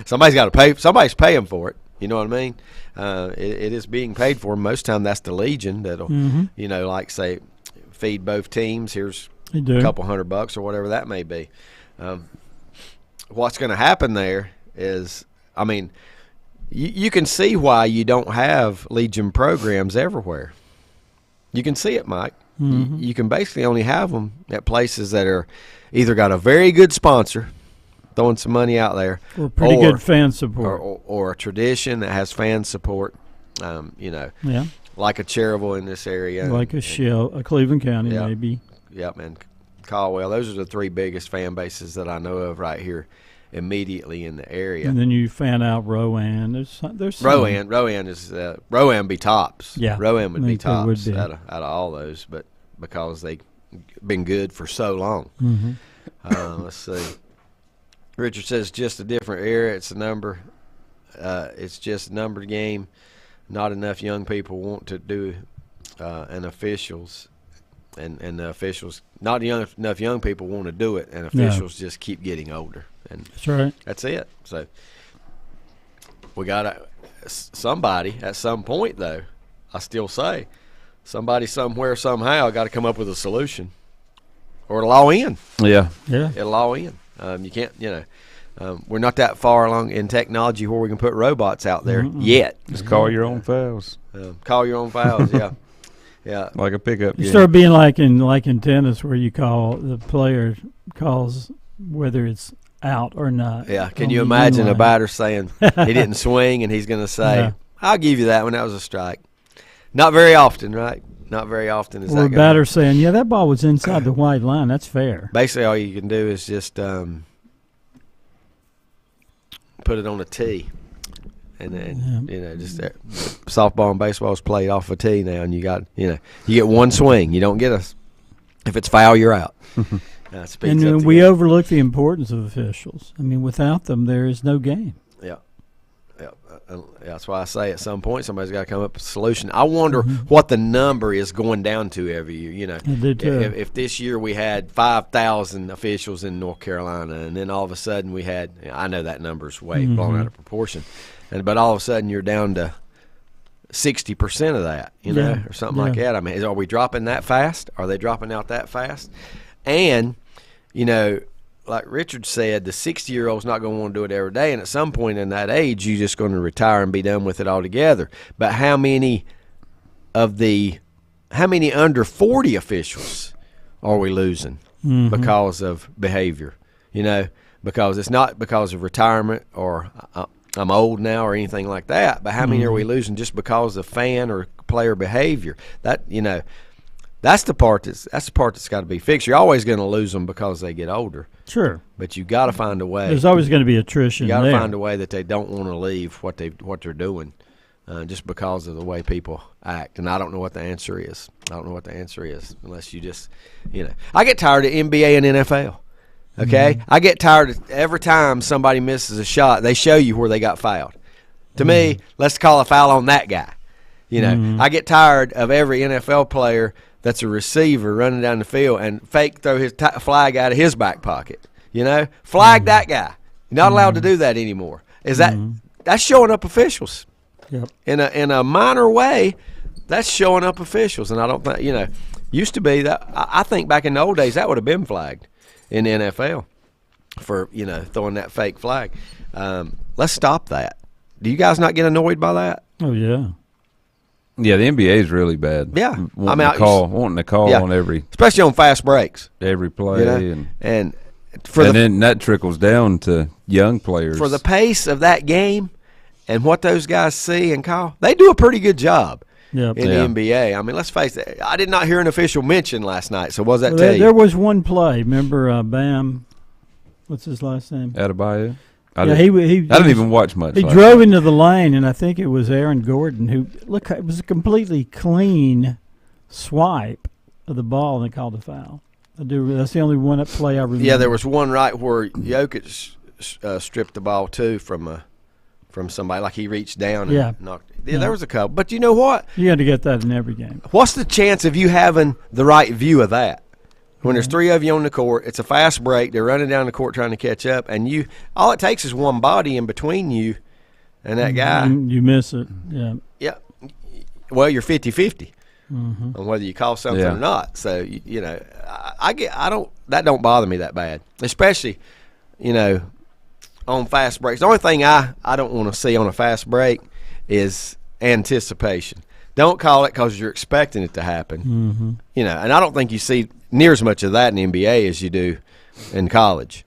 somebody's got to pay. Somebody's paying for it. You know what I mean? It is being paid for. Most of the time, that's the Legion that'll, you know, like say, feed both teams. Here's a couple $100 or whatever that may be. What's going to happen there is, I mean, you can see why you don't have Legion programs everywhere. You can see it, Mike. You can basically only have them at places that are either got a very good sponsor throwing some money out there, or pretty good fan support, or a tradition that has fan support. You know, like a Cherryville in this area, like a Cleveland County maybe. Yep, and Caldwell. Those are the 3 biggest fan bases that I know of right here immediately in the area. And then you fan out Rowan. There's some. Rowan is Rowan be tops. Yeah, Rowan would I be think they tops would be. out of all those, but because they've been good for so long. Let's see. Richard says just a different era. It's a number. It's just a numbered game. Not enough young people want to do, and officials, and the officials. Not enough young people want to do it, and officials just keep getting older. And That's right. that's it. So we got somebody at some point, though. I still say somebody somewhere somehow got to come up with a solution, or it'll all end. Yeah. It'll all end. You can't, we're not that far along in technology where we can put robots out there yet. Just call your own fouls. Call your own fouls, yeah. Yeah. Like a pickup You game. start being like in tennis where you call the player calls whether it's out or not. Yeah. Can on you the imagine a in-line. batter saying he didn't swing and he's going to say, Yeah. I'll give you that one. That was a strike. Not very often, right? Not very often is Or that a going to batter saying, yeah, that ball was inside the white line. That's fair. Basically, all you can do is just put it on a tee. And then, just softball and baseball is played off a tee now, and you get one swing. You don't get if it's foul, you're out. And then we overlook the importance of officials. I mean, without them, there is no game. Yeah. That's why I say at some point somebody's got to come up with a solution. I wonder what the number is going down to every year. I do too. If this year we had 5,000 officials in North Carolina, and then all of a sudden we had, I know that number's way blown out of proportion, but all of a sudden you're down to 60% of that, or something like that. I mean, are we dropping that fast? Are they dropping out that fast? And, like Richard said, the 60-year-old's not going to want to do it every day, and at some point in that age, you're just going to retire and be done with it altogether. But how many under 40 officials are we losing because of behavior? Because it's not because of retirement or I'm old now or anything like that, but how many are we losing just because of fan or player behavior? That's the part that's got to be fixed. You're always going to lose them because they get older. Sure. But you got to find a way. There's always going to be attrition. You got to there. find a way that they don't want to leave what they're doing, just because of the way people act. And I don't know what the answer is. Unless you just, I get tired of NBA and NFL. Okay, I get tired of every time somebody misses a shot, they show you where they got fouled. To me, let's call a foul on that guy. I get tired of every NFL player that's a receiver running down the field and fake throw his flag out of his back pocket. Flag that guy. You're not allowed to do that anymore. That's showing up officials? Yep. In a minor way, that's showing up officials. And I don't think used to be that. I think back in the old days that would have been flagged in the NFL for throwing that fake flag. Let's stop that. Do you guys not get annoyed by that? Oh yeah. Yeah, the NBA is really bad. Yeah, wanting to call on especially on fast breaks, every play, and then that trickles down to young players. For the pace of that game and what those guys see and call, they do a pretty good job in the NBA. I mean, let's face it. I did not hear an official mention last night. So what does that tell you? There was one play. Remember, Bam? What's his last name? Adebayo. I didn't even watch much. He drove into the lane, and I think it was Aaron Gordon who it was a completely clean swipe of the ball, and they called a foul. That's the only one play I remember. Yeah, there was one right where Jokic stripped the ball too from somebody, like he reached down and knocked. Yeah, there was a couple, but you know what? You had to get that in every game. What's the chance of you having the right view of that? When there's 3 of you on the court, it's a fast break. They're running down the court trying to catch up, and all it takes is one body in between you and that guy. You miss it. Yeah. Yeah. Well, you're 50-50 on whether you call something or not. So that don't bother me that bad, especially on fast breaks. The only thing I don't want to see on a fast break is anticipation. Don't call it because you're expecting it to happen. And I don't think you see near as much of that in the NBA as you do in college.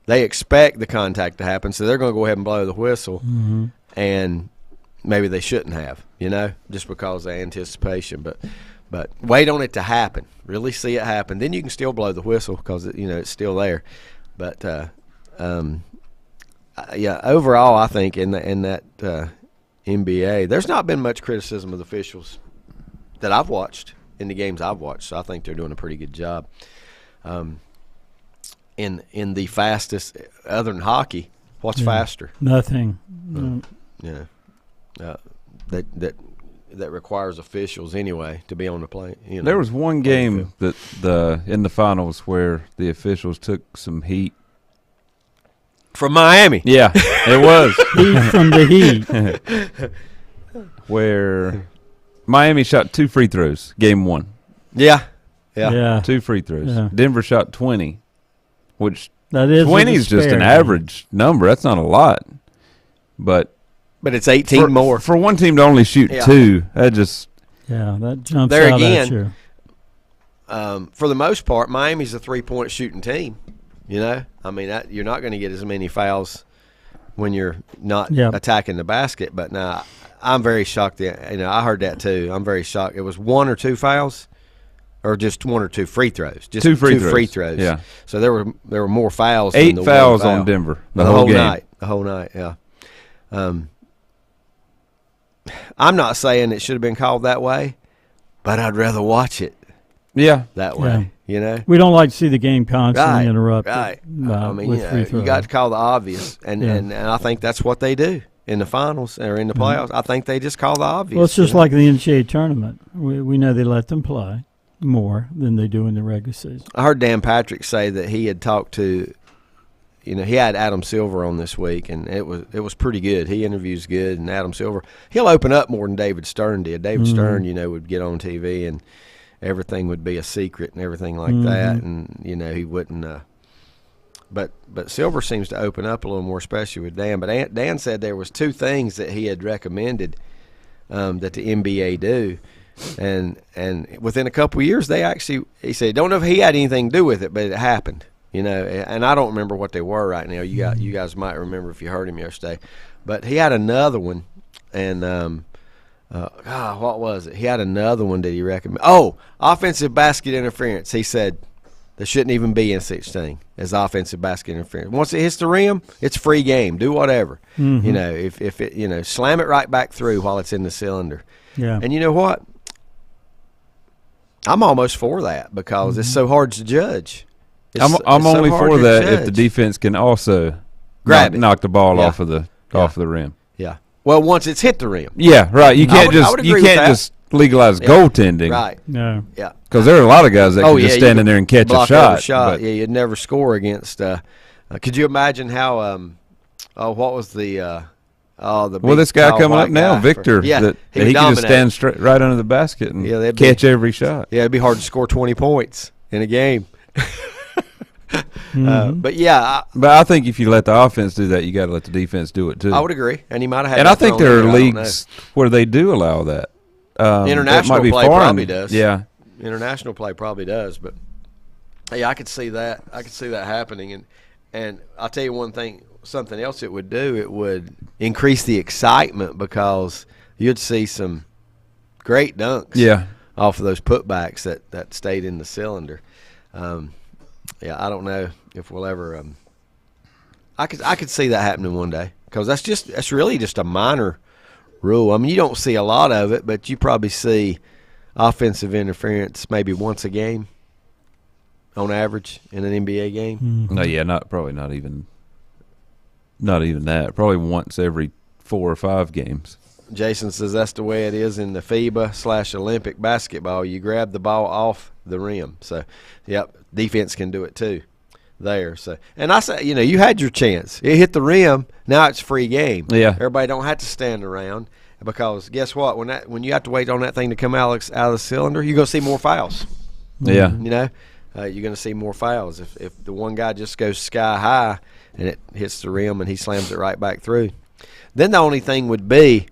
They expect the contact to happen, so they're going to go ahead and blow the whistle, and maybe they shouldn't have, just because of anticipation. But But wait on it to happen. Really see it happen. Then you can still blow the whistle because it's still there. But yeah, overall, I think in that NBA, there's not been much criticism of the officials that I've watched in the games I've watched. So I think they're doing a pretty good job. In the fastest, other than hockey, what's faster? Nothing. No. Yeah, that requires officials anyway to be on the plane. There was one game that in the finals where the officials took some heat from Miami. Yeah, it was heat from the heat. Where Miami shot 2 free throws, game 1. Yeah. 2 free throws. Yeah. Denver shot 20, which that is 20 is just an average number. That's not a lot, but it's 18 more for one team to only shoot 2. That just that jumps there out again. At you. For the most part, Miami's a 3-point shooting team. I mean, you're not going to get as many fouls when you're not attacking the basket. But now, I'm very shocked. I heard that too. I'm very shocked. It was 1 or 2 fouls, or just 1 or 2 free throws. Just 2 free throws. Yeah. So there were more fouls. 8 than the fouls one foul. On Denver the whole game. Night. The whole night. Yeah. I'm not saying it should have been called that way, but I'd rather watch it. Yeah. That way. We don't like to see the game constantly interrupted. Right. I mean, you got to call the obvious, and I think that's what they do in the finals or in the playoffs. I think they just call the obvious. Well, it's just like the NCAA tournament. We know they let them play more than they do in the regular season. I heard Dan Patrick say that he had talked to, he had Adam Silver on this week, and it was pretty good. He interviews good, and Adam Silver, he'll open up more than David Stern did. David Stern, would get on TV and everything would be a secret and everything like that, and he wouldn't. But Silver seems to open up a little more, especially with Dan. But Dan said there was 2 things that he had recommended that the NBA do, and within a couple of years he said, don't know if he had anything to do with it, but it happened. And I don't remember what they were right now. You guys might remember if you heard him yesterday, but he had another one, and what was it? He had another one that he recommended. Oh, offensive basket interference. He said there shouldn't even be in 16 as offensive basket interference. Once it hits the rim, it's free game. Do whatever. If it slam it right back through while it's in the cylinder. Yeah. And you know what? I'm almost for that because it's so hard to judge. I'm only for that if the defense can also knock the ball off of the rim. Yeah. Well, once it's hit the rim. Yeah, right. You can't just legalize goaltending. Right. No. Yeah. Because there are a lot of guys that can just stand in there and catch a shot. Yeah, you'd never score against. Could you imagine how? What was the? This guy coming up now, Victor. He can just stand straight right under the basket and catch every shot. Yeah, it'd be hard to score 20 points in a game. But I think if you let the offense do that, you got to let the defense do it too. I would agree, and he might have had. And I think there are leagues where they do allow that. International play probably does. Yeah, international play probably does. But I could see that. I could see that happening, and I'll tell you one thing. Something else it would do. It would increase the excitement because you'd see some great dunks. Yeah. Off of those putbacks that stayed in the cylinder. I don't know if we'll ever. I could see that happening one day because that's really just a minor rule. I mean, you don't see a lot of it, but you probably see offensive interference maybe once a game on average in an NBA game. Mm-hmm. No, probably not even that. Probably once every 4 or 5 games. Jason says that's the way it is in the FIBA/Olympic basketball. You grab the ball off the rim. So, defense can do it too there. So, and I say, you had your chance. It hit the rim. Now it's free game. Yeah. Everybody don't have to stand around because guess what? When you have to wait on that thing to come out of the cylinder, you're going to see more fouls. Yeah. You're going to see more fouls if the one guy just goes sky high and it hits the rim and he slams it right back through. Then the only thing would be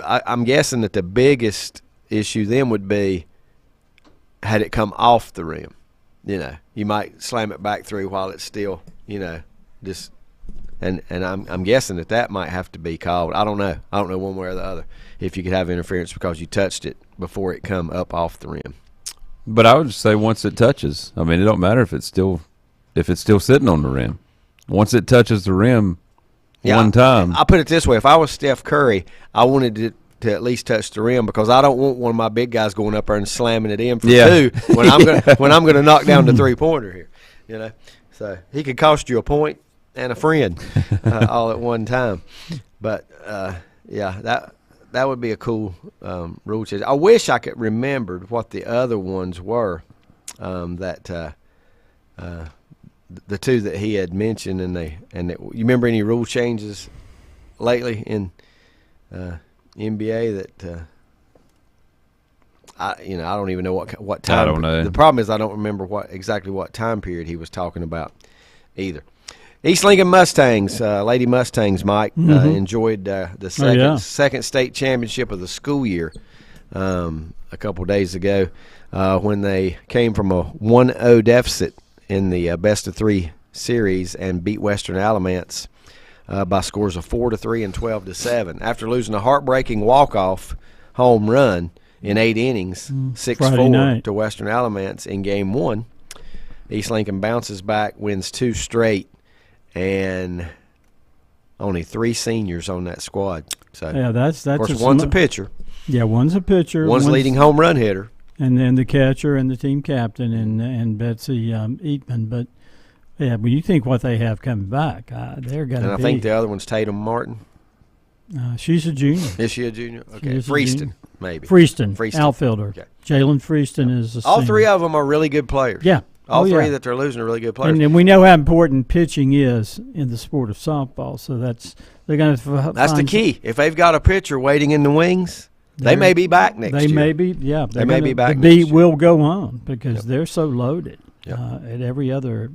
I'm guessing that the biggest issue then would be had it come off the rim. You might slam it back through while it's still, just and I'm guessing that might have to be called. I don't know one way or the other if you could have interference because you touched it before it come up off the rim. But I would just say once it touches. I mean, it don't matter if it's still sitting on the rim. Once it touches the rim one time. I'll put it this way. If I was Steph Curry, I wanted it to at least touch the rim because I don't want one of my big guys going up there and slamming it in for two when I'm gonna knock down the 3-pointer here. You know, so he could cost you a point and a friend all at one time. But that would be a cool rule change. I wish I could remember what the other ones were the two that he had mentioned, you remember any rule changes lately in NBA that I don't even know what time. I don't know. The problem is I don't remember exactly what time period he was talking about either. East Lincoln Mustangs, Lady Mustangs, Mike, enjoyed the second state championship of the school year a couple days ago when they came from a 1-0 deficit in the best-of-3 series and beat Western Alamance by scores of 4-3 and 12-7. After losing a heartbreaking walk-off home run in 8 innings, 6-4 to Western Alamance in Game 1, East Lincoln bounces back, wins 2 straight, and only 3 seniors on that squad. So that's of course one's a pitcher. Yeah, one's a pitcher. One's leading home run hitter. And then the catcher and the team captain and Betsy Eatman. But when you think what they have coming back, they're going to be. And I think the other one's Tatum Martin. She's a junior. Is she a junior? Okay. Freeston, maybe. Freeston, outfielder. Okay. Jalen Freeston is a all senior. 3 of them are really good players. Yeah. All 3 that they're losing are really good players. And we know how important pitching is in the sport of softball. So they're going to. That's the key. If they've got a pitcher waiting in the wings, they may be back next year. They may be, yeah. They may be back next year. The beat will go on because they're so loaded at every other,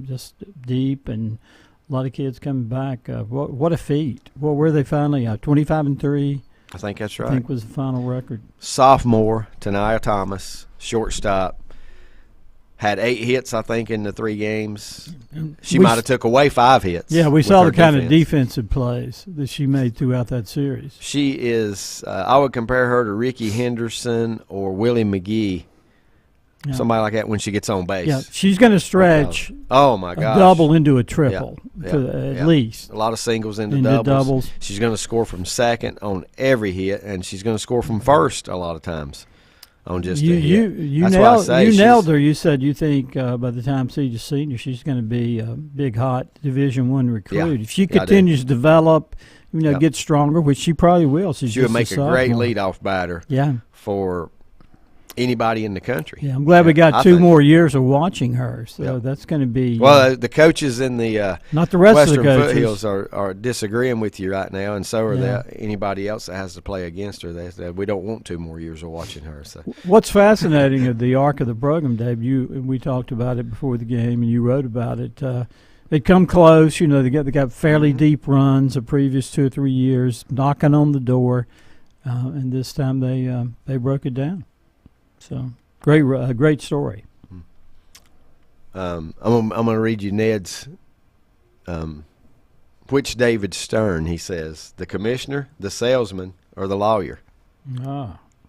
just deep, and a lot of kids coming back. What a feat. Well, were they finally 25-3? I think that's right. I think was the final record. Sophomore, Tanaya Thomas, shortstop. Had 8 hits, I think, in the 3 games. She might have took away 5 hits. Yeah, we saw the kind of defensive plays that she made throughout that series. She is I would compare her to Ricky Henderson or Willie McGee, somebody like that when she gets on base. Yeah, she's going to stretch oh my gosh. A double into a triple at least. A lot of singles into doubles. She's going to score from second on every hit, and she's going to score from first a lot of times. On just you nailed her. You said you think by the time she's a senior, she's going to be a big, hot Division I recruit. If she continues to develop, get stronger, which she probably will. She would make a great leadoff batter. Yeah. For anybody in the country. Yeah, I'm glad we got 2 more years of watching her. So that's going to be. Well, the coaches in the not the rest Western of the foothills are disagreeing with you right now, and so are anybody else that has to play against her. They said we don't want 2 more years of watching her. So what's fascinating of the arc of the program, Dave? We talked about it before the game, and you wrote about it. They come close. They got fairly deep runs the previous 2 or 3 years, knocking on the door, and this time they broke it down. So great story. I'm gonna read you Ned's. Which David Stern? He says the commissioner, the salesman, or the lawyer.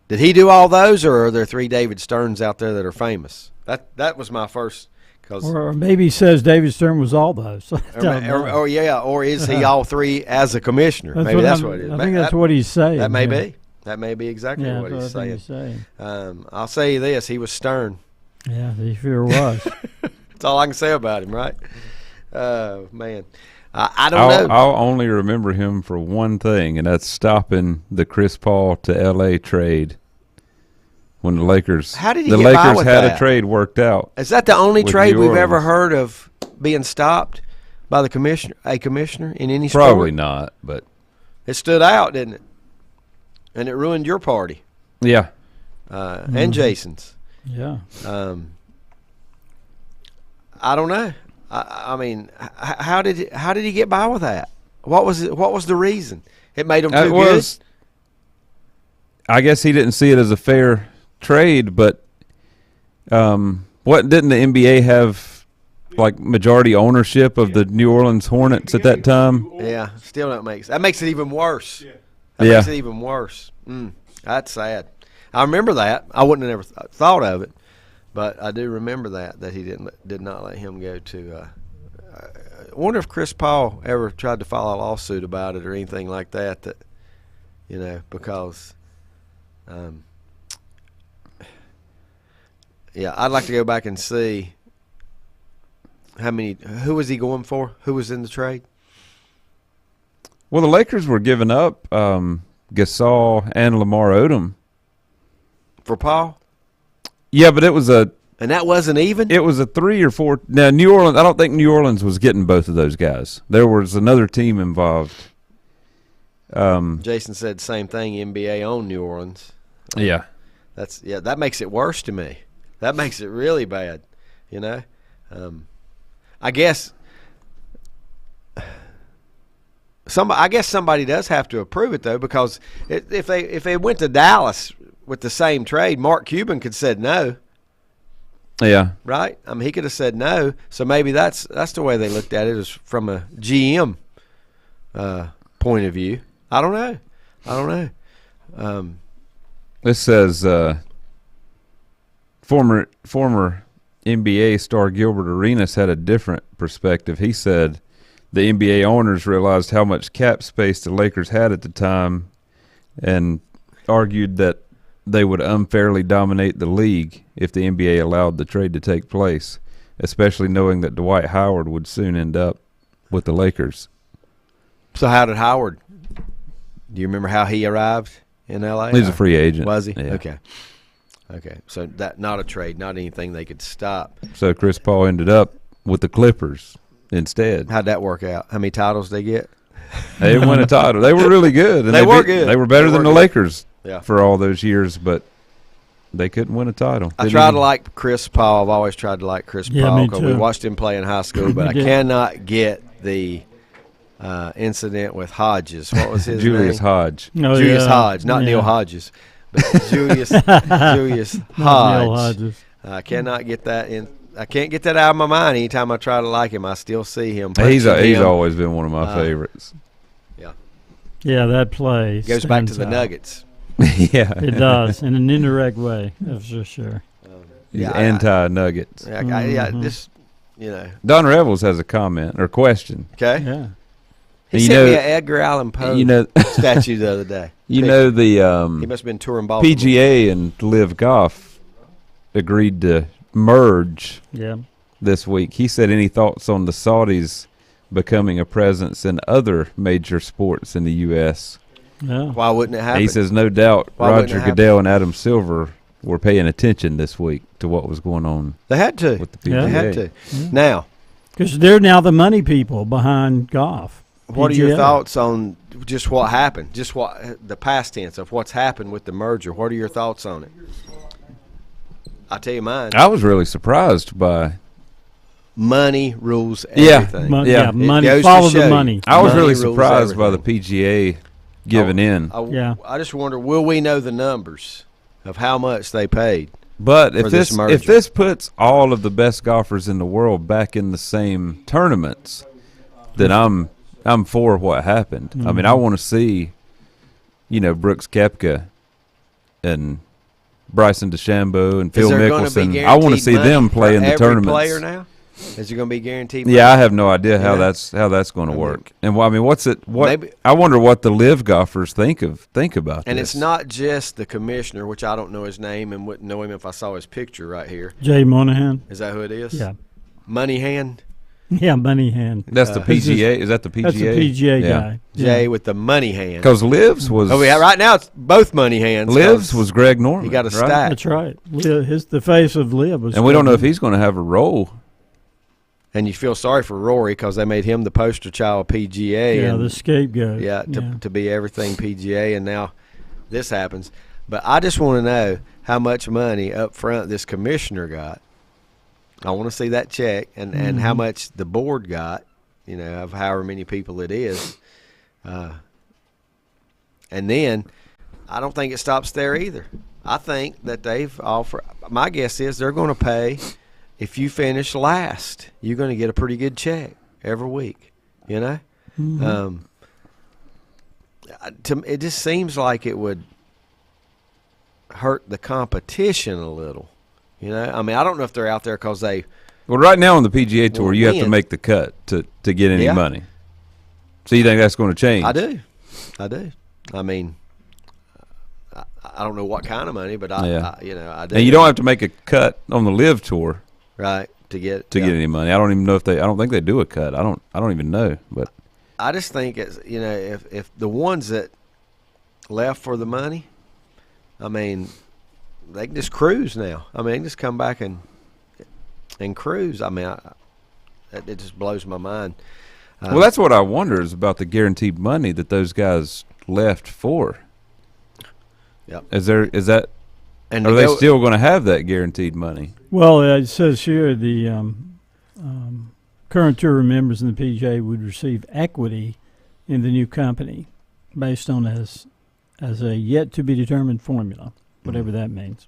Did he do all those, or are there 3 David Sterns out there that are famous? That was my first. Or maybe he says David Stern was all those. Or is he all 3 as a commissioner? Maybe that's what it is. I think that's what he's saying. That may be. That may be exactly what he's saying. I'll say this: he was stern. Yeah, he sure was. That's all I can say about him, right? Man, I don't know. I'll only remember him for one thing, and that's stopping the Chris Paul to L.A. trade when the Lakers. How did he the get Lakers by with had that? a trade worked out? Is that the only trade New we've Orleans. ever heard of being stopped by the commissioner? A commissioner in any sport? Probably not, but it stood out, didn't it? And it ruined your party. Yeah. And Jason's. Yeah. I don't know. I mean, how did he get by with that? What was the reason? It made him too good? I guess he didn't see it as a fair trade, but what didn't the NBA have like majority ownership of the New Orleans Hornets at that time? Yeah, still don't make sense. That makes it even worse. Yeah. That makes it even worse. That's sad. I remember that. I wouldn't have never thought of it, but I do remember that he did not let him go to. I wonder if Chris Paul ever tried to file a lawsuit about it or anything like that. That because. Yeah, I'd like to go back and see who was he going for? Who was in the trade? Well, the Lakers were giving up Gasol and Lamar Odom. For Paul? Yeah, but it was and that wasn't even? It was a 3 or 4. Now, New Orleans, I don't think New Orleans was getting both of those guys. There was another team involved. Jason said the same thing, NBA owned New Orleans. Yeah. That makes it worse to me. That makes it really bad, I guess somebody does have to approve it though, because if they went to Dallas with the same trade, Mark Cuban could have said no. Yeah. Right? I mean, he could have said no. So maybe that's the way they looked at it, is from a GM point of view. I don't know. This says former NBA star Gilbert Arenas had a different perspective. He said the NBA owners realized how much cap space the Lakers had at the time and argued that they would unfairly dominate the league if the NBA allowed the trade to take place, especially knowing that Dwight Howard would soon end up with the Lakers. So how did Howard? Do you remember how he arrived in LA? He was a free agent. Was he? Yeah. Okay. So that not a trade, not anything they could stop. So Chris Paul ended up with the Clippers instead. How'd that work out? How many titles they get? They didn't win a title. They were really good. And they were good. They were better than the Lakers for all those years, but they couldn't win a title. I try to like Chris Paul. I've always tried to like Chris Paul because we watched him play in high school, but I cannot get the incident with Hodges. What was his Julius name? Hodge. Oh, Julius Hodge, not Neil Hodges, but Julius Hodge. Neil Hodges. I cannot get that in. I can't get that out of my mind. Anytime I try to like him, I still see him. He's always been one of my favorites. Yeah, that play goes back to the Nuggets. Yeah, it does in an indirect way. That's for sure. He's anti-Nuggets. Don Revels has a comment or question. Okay. Yeah. He sent me an Edgar Allan Poe statue the other day. You know the he must have been touring Baltimore. PGA and Live Golf agreed to merge this week. He said, any thoughts on the Saudis becoming a presence in other major sports in the U.S.? Yeah. Why wouldn't it happen? He says, no doubt Roger Goodell and Adam Silver were paying attention this week to what was going on. They had to. With the PGA. They had to. Now. Because they're now the money people behind golf. What are your thoughts on just what happened? Just the past tense of what's happened with the merger. What are your thoughts on it? I'll tell you mine. I was really surprised by money rules everything. Money. Follow the money. I was really surprised by the PGA giving in. I just wonder, will we know the numbers of how much they paid? But if this puts all of the best golfers in the world back in the same tournaments, then I'm for what happened. I mean, I want to see, Brooks Koepka and Bryson DeChambeau and Phil Mickelson. I want to see them play in the tournaments. Player now? Is it going to be guaranteed? Yeah, I have no idea how that's going to work. And what's it? I wonder what the live golfers think about this. And it's not just the commissioner, which I don't know his name and wouldn't know him if I saw his picture right here. Jay Monahan. Is that who it is? Yeah. Money Hand. Yeah, money hand. That's the PGA. Is that the PGA? That's the PGA guy. Jay with the money hand. Because Livs was. Oh yeah, right now it's both money hands. Livs was Greg Norman. He got a right? stack. That's right. The face of Liv was. And we don't know if he's going to have a role. And you feel sorry for Rory because they made him the poster child PGA. Yeah, the scapegoat. Yeah, to be everything PGA, and now this happens. But I just want to know how much money up front this commissioner got. I want to see that check and how much the board got, of however many people it is. And then I don't think it stops there either. I think that they've offered – my guess is they're going to pay – if you finish last, you're going to get a pretty good check every week, It just seems like it would hurt the competition a little. You know, I mean, I don't know if they're out there because they. Well, right now on the PGA Tour, Well, you have to when? make the cut to get any Yeah. money. So you think that's going to change? I do. I mean, I don't know what kind of money, but I do. And you don't have to make a cut on the Live Tour right to get get any money. I don't even know if I don't think they do a cut. I don't even know. But I just think it's if the ones that left for the money, I mean, they can just cruise now. I mean, they can just come back and cruise. I mean, it just blows my mind. Well, that's what I wonder is about the guaranteed money that those guys left for. Yep. Is that? And are they still going to have that guaranteed money? Well, it says here the current tour members in the PGA would receive equity in the new company based on as a yet to be determined formula, whatever that means.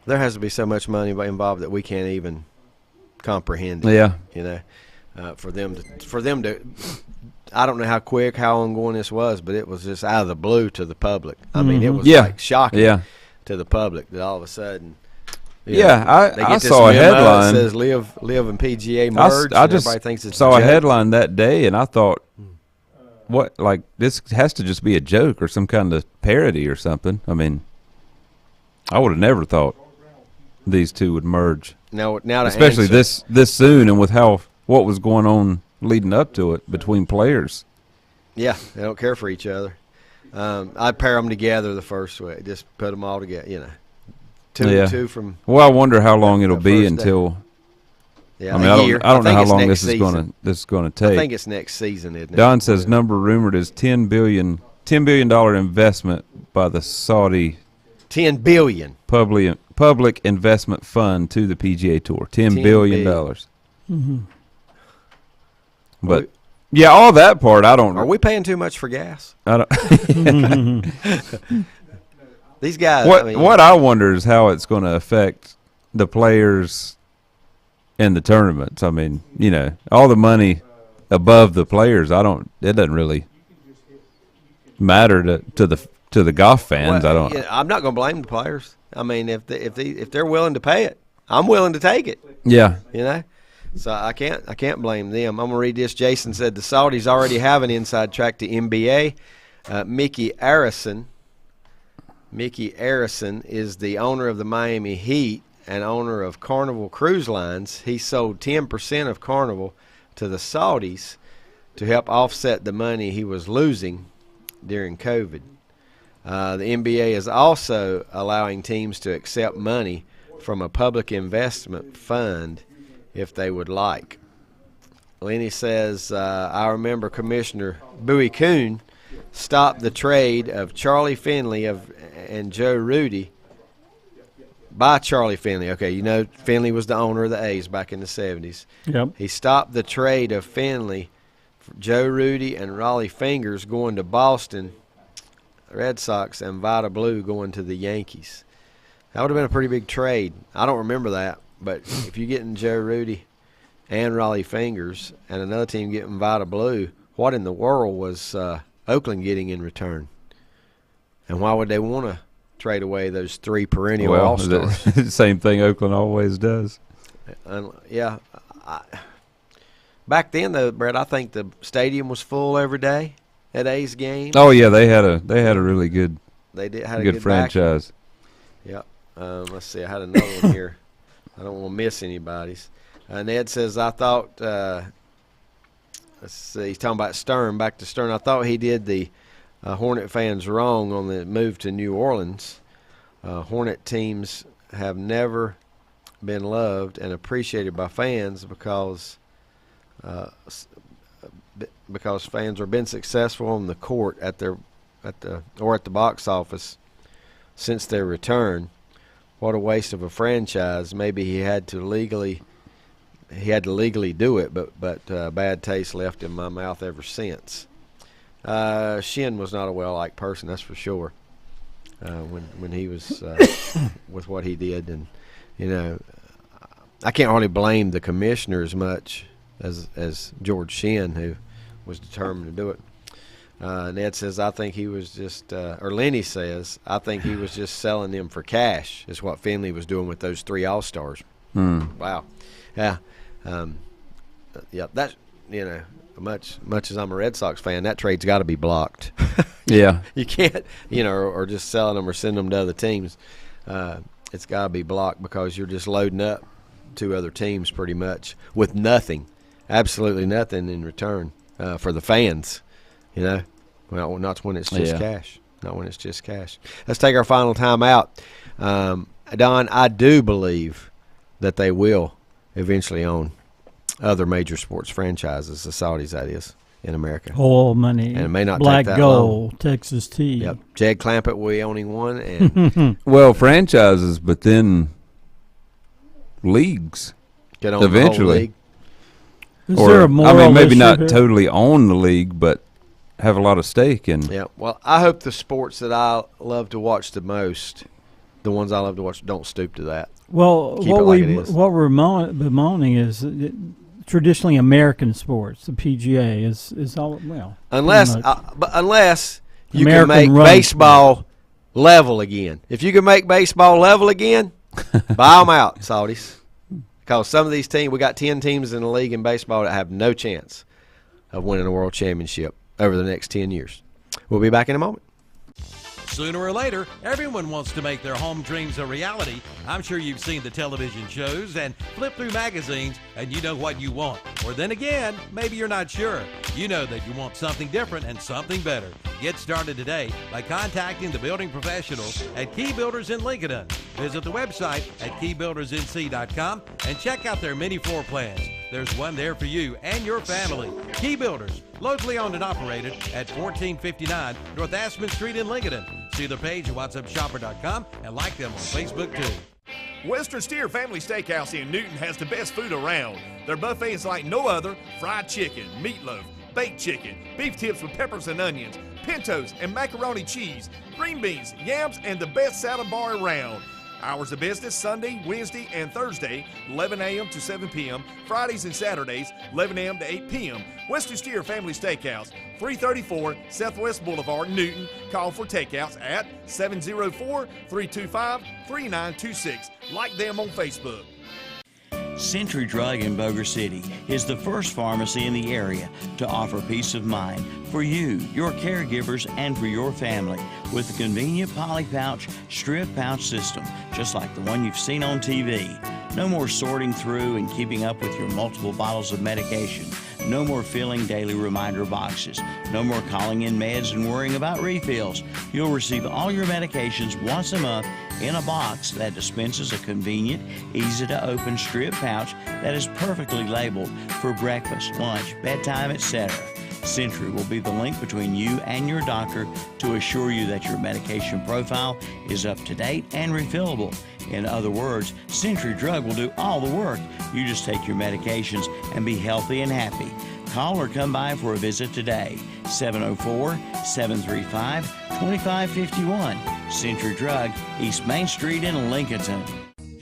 There has to be so much money involved that we can't even comprehend it. Yeah. You know. For them to, I don't know how quick, how ongoing this was, but it was just out of the blue to the public. I mean, it was like shocking to the public that all of a sudden. I saw a headline that says Live and PGA merged. I just everybody thinks it's saw a a joke. headline that day, and I thought, what? Like this has to just be a joke or some kind of parody or something. I mean, I would have never thought these two would merge. Now, especially this soon, and with what was going on leading up to it between players. Yeah, they don't care for each other. I'd pair them together the first way. Just put them all together, you know. Two from. Well, I wonder how long it'll be until. Yeah, I mean, I don't know how long this is going to take. I think it's next season, isn't it? Don says number rumored is $10 billion investment by the Saudi. $10 billion. Public investment fund to the PGA Tour. $10 billion. Mm-hmm. But yeah, all that part I don't. Are we paying too much for gas? I don't. These guys. What I wonder is how it's going to affect the players in the tournaments. I mean, you know, all the money above the players. It doesn't really matter to the golf fans. Well, I'm not going to blame the players. I mean, if they're willing to pay it, I'm willing to take it. Yeah. You know. So I can't blame them. I'm going to read this. Jason said the Saudis already have an inside track to NBA. Mickey Arison is the owner of the Miami Heat and owner of Carnival Cruise Lines. He sold 10% of Carnival to the Saudis to help offset the money he was losing during COVID. The NBA is also allowing teams to accept money from a public investment fund if they would like. Lenny says, I remember Commissioner Bowie Kuhn stopped the trade of Charlie Finley and Joe Rudy by Charlie Finley. Okay, you know Finley was the owner of the A's back in the 70s. Yep. He stopped the trade of Finley, Joe Rudy, and Raleigh Fingers going to Boston Red Sox and Vida Blue going to the Yankees. That would have been a pretty big trade. I don't remember that. But if you're getting Joe Rudy and Raleigh Fingers and another team getting Vida Blue, what in the world was Oakland getting in return? And why would they want to trade away those three perennial all-stars? Same thing Oakland always does. Yeah. Back then, though, Brett, I think the stadium was full every day at A's games. Oh yeah, they had a really good. They had a good franchise. Yep. Let's see. I had another one here. I don't want to miss anybody's. Ned says, I thought, let's see, he's talking about Stern, back to Stern. I thought he did the Hornet fans wrong on the move to New Orleans. Hornet teams have never been loved and appreciated by fans because fans are been successful on the court at the box office since their return. What a waste of a franchise. Maybe he had to legally do it, but bad taste left in my mouth ever since. Shin was not a well-liked person, that's for sure. When he was with what he did, and you know, I can't hardly blame the commissioner as much as George Shin, who was determined to do it. Ned says, I think he was just, or Lenny says, I think he was just selling them for cash, is what Finley was doing with those 3 All-Stars. Wow. Yeah. Yeah, that, you know, much as I'm a Red Sox fan, that trade's got to be blocked. Yeah. You can't, you know, or just selling them or sending them to other teams. It's got to be blocked because you're just loading up 2 other teams pretty much with nothing, absolutely nothing in return for the fans, you know. Well, not when it's just cash. Not when it's just cash. Let's take our final time out. Don, I do believe that they will eventually own other major sports franchises, the Saudis, that is, in America. Oil money, and it may not black take that gold, long. Texas tea. Yep. Jed Clampett will be owning one. And well, franchises, but then leagues get on eventually. The whole league. Is there a moral I mean, maybe issue not here? totally own the league, but have a lot of stake in. Yeah. Well, I hope the sports that I love to watch the most, the ones I love to watch, don't stoop to that. Well, Keep it like it is. what we're bemoaning is traditionally American sports. The PGA is all well. Unless you American can make run baseball level again. If you can make baseball level again, buy them out, Saudis. Because some of these teams, we got 10 teams in the league in baseball that have no chance of winning a world championship over the next 10 years. We'll be back in a moment. Sooner or later, everyone wants to make their home dreams a reality. I'm sure you've seen the television shows and flip through magazines and you know what you want. Or then again, maybe you're not sure. You know that you want something different and something better. Get started today by contacting the building professionals at Key Builders in Lincoln. Visit the website at keybuildersnc.com and check out their mini floor plans. There's one there for you and your family. Key Builders, locally owned and operated at 1459 North Aspen Street in Lincoln. See their page at whatsupshopper.com and like them on Facebook too. Western Steer Family Steakhouse in Newton has the best food around. Their buffet is like no other: fried chicken, meatloaf, baked chicken, beef tips with peppers and onions, pintos and macaroni cheese, green beans, yams, and the best salad bar around. Hours of business Sunday, Wednesday, and Thursday, 11 a.m. to 7 p.m. Fridays and Saturdays, 11 a.m. to 8 p.m. Western Steer Family Steakhouse, 334 Southwest Boulevard, Newton. Call for takeouts at 704-325-3926. Like them on Facebook. Century Drug in Boger City is the first pharmacy in the area to offer peace of mind for you, your caregivers, and for your family with a convenient poly pouch, strip pouch system, just like the one you've seen on TV. No more sorting through and keeping up with your multiple bottles of medication. No more filling daily reminder boxes. No more calling in meds and worrying about refills. You'll receive all your medications once a month in a box that dispenses a convenient, easy-to-open strip pouch that is perfectly labeled for breakfast, lunch, bedtime, etc. Century will be the link between you and your doctor to assure you that your medication profile is up to date and refillable. In other words, Century Drug will do all the work. You just take your medications and be healthy and happy. Call or come by for a visit today. 704-735-2551. Century Drug, East Main Street in Lincolnton.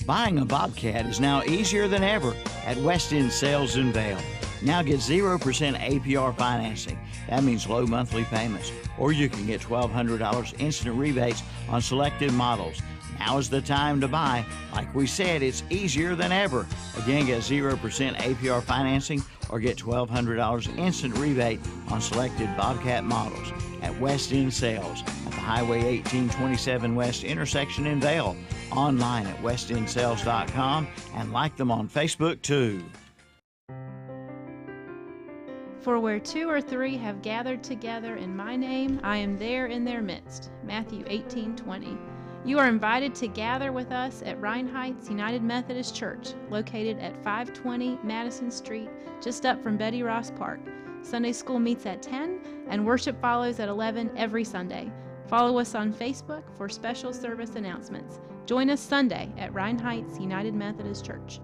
Buying a Bobcat is now easier than ever at West End Sales in Vail. Now get 0% APR financing. That means low monthly payments. Or you can get $1,200 instant rebates on selected models. Now is the time to buy. Like we said, it's easier than ever. Again, get 0% APR financing or get $1,200 instant rebate on selected Bobcat models at West End Sales at the Highway 1827 West intersection in Vail. Online at westendsales.com and like them on Facebook too. For where 2 or 3 have gathered together in my name, I am there in their midst. Matthew 18:20. You are invited to gather with us at Rhine Heights United Methodist Church, located at 520 Madison Street, just up from Betty Ross Park. Sunday school meets at 10 and worship follows at 11 every Sunday. Follow us on Facebook for special service announcements. Join us Sunday at Rhine Heights United Methodist Church.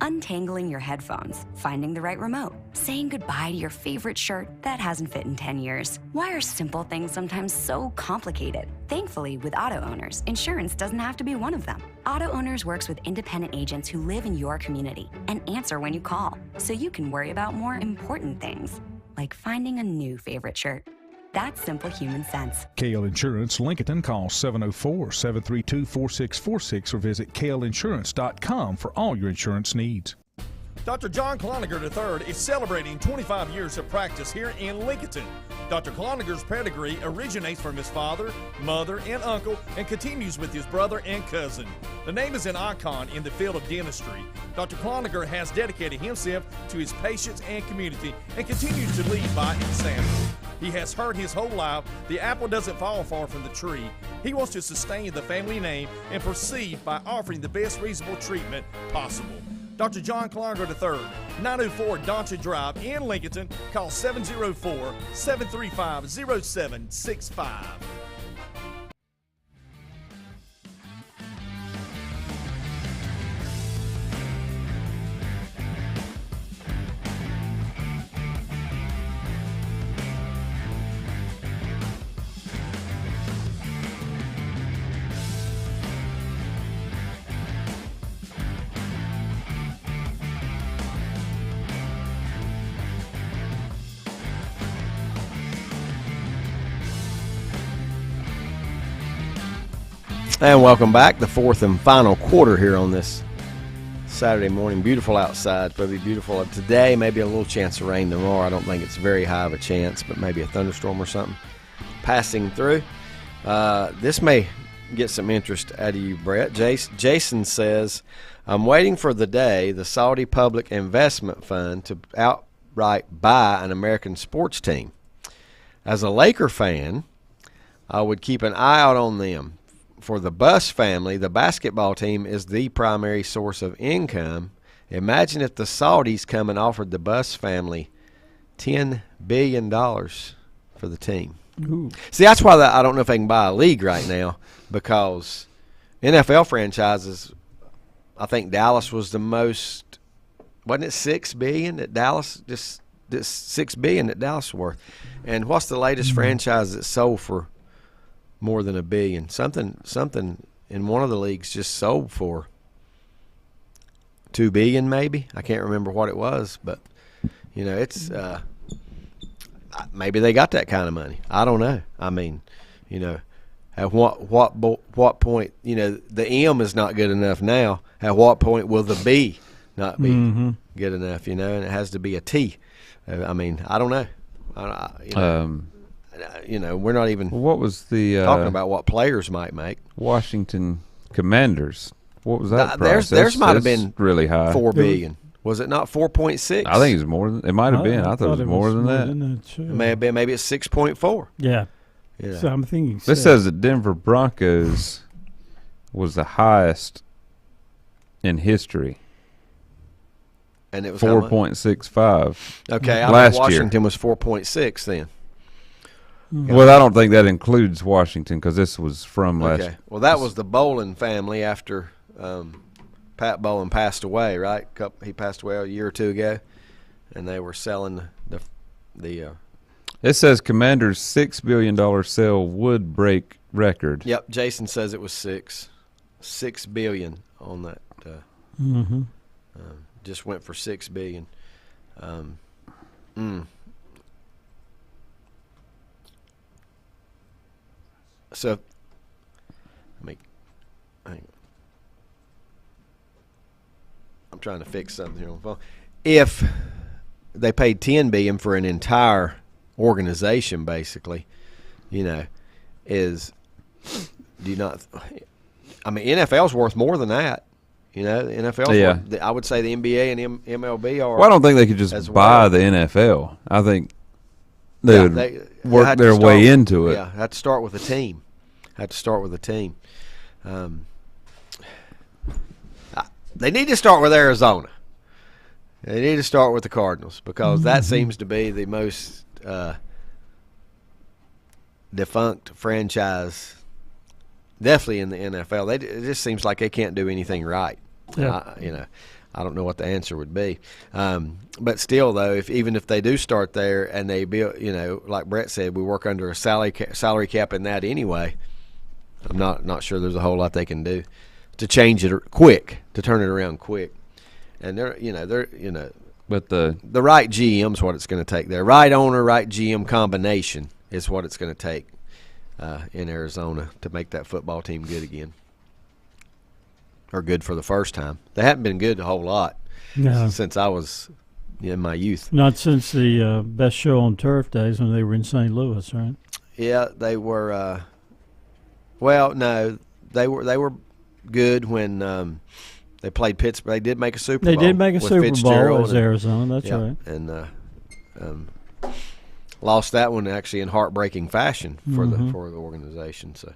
Untangling your headphones, finding the right remote, saying goodbye to your favorite shirt that hasn't fit in 10 years. Why are simple things sometimes so complicated? Thankfully, with auto owners, insurance doesn't have to be one of them. Auto Owners works with independent agents who live in your community and answer when you call, so you can worry about more important things. like finding a new favorite shirt. That's simple human sense. Kale Insurance, Lincoln. Call 704-732-4646 or visit kaleinsurance.com for all your insurance needs. Dr. John Cloninger III is celebrating 25 years of practice here in Lincoln. Dr. Cloninger's pedigree originates from his father, mother, and uncle and continues with his brother and cousin. The name is an icon in the field of dentistry. Dr. Cloninger has dedicated himself to his patients and community and continues to lead by example. He has heard his whole life, the apple doesn't fall far from the tree. He wants to sustain the family name and proceed by offering the best reasonable treatment possible. Dr. John Cloninger III, 904 Doncha Drive in Lincoln. Call 704-735-0765. And welcome back. The fourth and final quarter here on this Saturday morning. Beautiful outside. It's probably beautiful today. Maybe a little chance of rain tomorrow. I don't think it's very high of a chance, but maybe a thunderstorm or something passing through. This may get some interest out of you, Brett. Jason says, I'm waiting for the day the Saudi Public Investment Fund to outright buy an American sports team. As a Laker fan, I would keep an eye out on them. For the Buss family, the basketball team is the primary source of income. Imagine if the Saudis come and offered the Buss family $10 billion for the team. Ooh. See, that's why I don't know if they can buy a league right now, because NFL franchises, I think Dallas was the most, wasn't it $6 billion that Dallas, just $6 billion that Dallas worth. And what's the latest franchise that sold for more than $1 billion? Something in one of the leagues just sold for $2 billion, maybe. I can't remember what it was, but you know, it's maybe they got that kind of money. I don't know. I mean, you know, at what point, you know, the M is not good enough now. At what point will the B not be good enough? You know, and it has to be a T. I mean, I don't know. You know, we're not even what was the talking about what players might make. Washington Commanders. What was that price? Theirs might have been really high. $4 billion. Was it not 4.6? I think it was more than. It might have been. I thought it was more than that. It may have been. Maybe it's 6.4. Yeah. Yeah. So I'm thinking. This says the Denver Broncos was the highest in history. And it was 4.65. Okay, I last thought Washington year was 4.6 then. Well, I don't think that includes Washington because this was from last. Okay. Well, that was the Bolin family after Pat Bolin passed away, right? He passed away a year or two ago, and they were selling the. It says Commander's $6 billion sale would break record. Yep, Jason says it was $6 billion on that. Just went for $6 billion. So, I'm trying to fix something here on the phone. If they paid $10 billion for an entire organization, basically, you know, do you not? I mean, NFL's worth more than that. You know, the NFL's I would say the NBA and MLB are. Well, I don't think they could just buy the NFL. I think they would work their way into it. Yeah, have to start with a team. They need to start with Arizona. They need to start with the Cardinals because that seems to be the most defunct franchise, definitely in the NFL. It just seems like they can't do anything right. Yeah. You know, I don't know what the answer would be. But still, though, even if they do start there and they build, you know, like Brett said, we work under a salary cap in that anyway. I'm not sure there's a whole lot they can do to change it quick, to turn it around quick. And they're But the right GM's what it's going to take there. Right owner, right GM combination is what it's going to take in Arizona to make that football team good again. Or good for the first time. They haven't been good a whole lot since I was in my youth. Not since the Best Show on Turf days when they were in St. Louis, right? Yeah, they were. No, they were good when they played Pittsburgh. They did make a Super Bowl. They did make a with Super Fitzgerald Bowl as Arizona. That's right. And lost that one actually in heartbreaking fashion for the organization. So,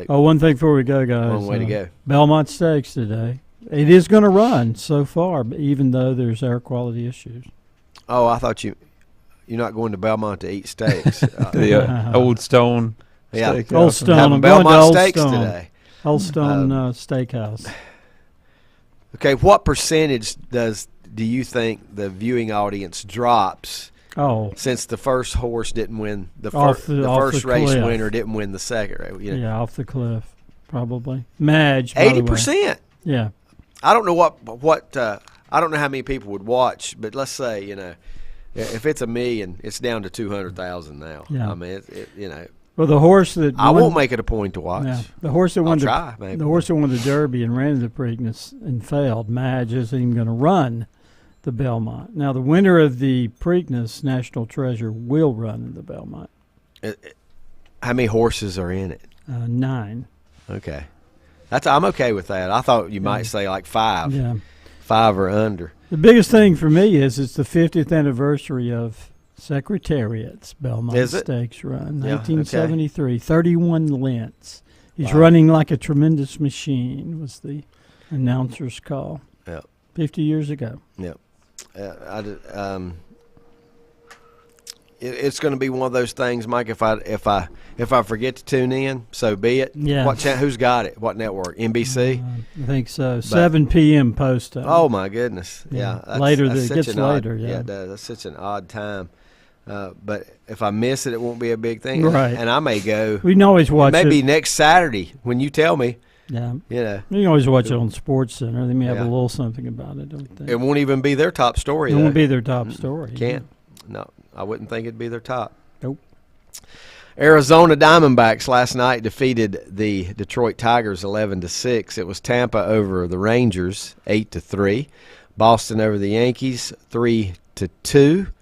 one thing before we go, guys. One way to go. Belmont Steaks today. It is going to run so far, even though there's air quality issues. Oh, I thought you're not going to Belmont to eat steaks. the Old Stone. Yeah, Steakhouse. Old Stone. Having I'm going to Belmont Old Steaks Stone today. Old Stone Steakhouse. Okay, what percentage do you think the viewing audience drops? Since the first horse didn't win the first race cliff. winner didn't win the second race. Yeah, off the cliff, probably. Madge, 80%. Yeah. I don't know what I don't know how many people would watch, but let's say if it's 1 million, it's down to 200,000 now. Yeah. I mean, Well, the horse that I won't make it a point to watch. Yeah, the horse that won maybe. the horse that won the Derby and ran the Preakness and failed. Madge isn't even going to run the Belmont. Now, the winner of the Preakness, National Treasure, will run in the Belmont. How many horses are in it? 9. Okay, I'm okay with that. I thought you might say like 5. Yeah, 5 or under. the biggest thing for me is it's the 50th anniversary of Secretariat's Belmont Stakes run, 1973, 31 lengths. He's running like a tremendous machine, was the announcer's call. Yeah, 50 years ago. Yeah, it's going to be one of those things, Mike. If I forget to tune in, so be it. Yeah. Who's got it? What network? NBC. I think so. 7 p.m. post time. Oh my goodness! Yeah, later. It gets later. Yeah, it does. That's such an odd time. But if I miss it, it won't be a big thing. Right. And I may go. We can always watch it. Maybe next Saturday when you tell me. Yeah. You can always watch it on Sports Center. They may have a little something about it, don't they? It won't even be their top story. It won't be their top story. Can't. No, I wouldn't think it'd be their top. Nope. Arizona Diamondbacks last night defeated the Detroit Tigers 11-6. It was Tampa over the Rangers 8-3. Boston over the Yankees 3-2.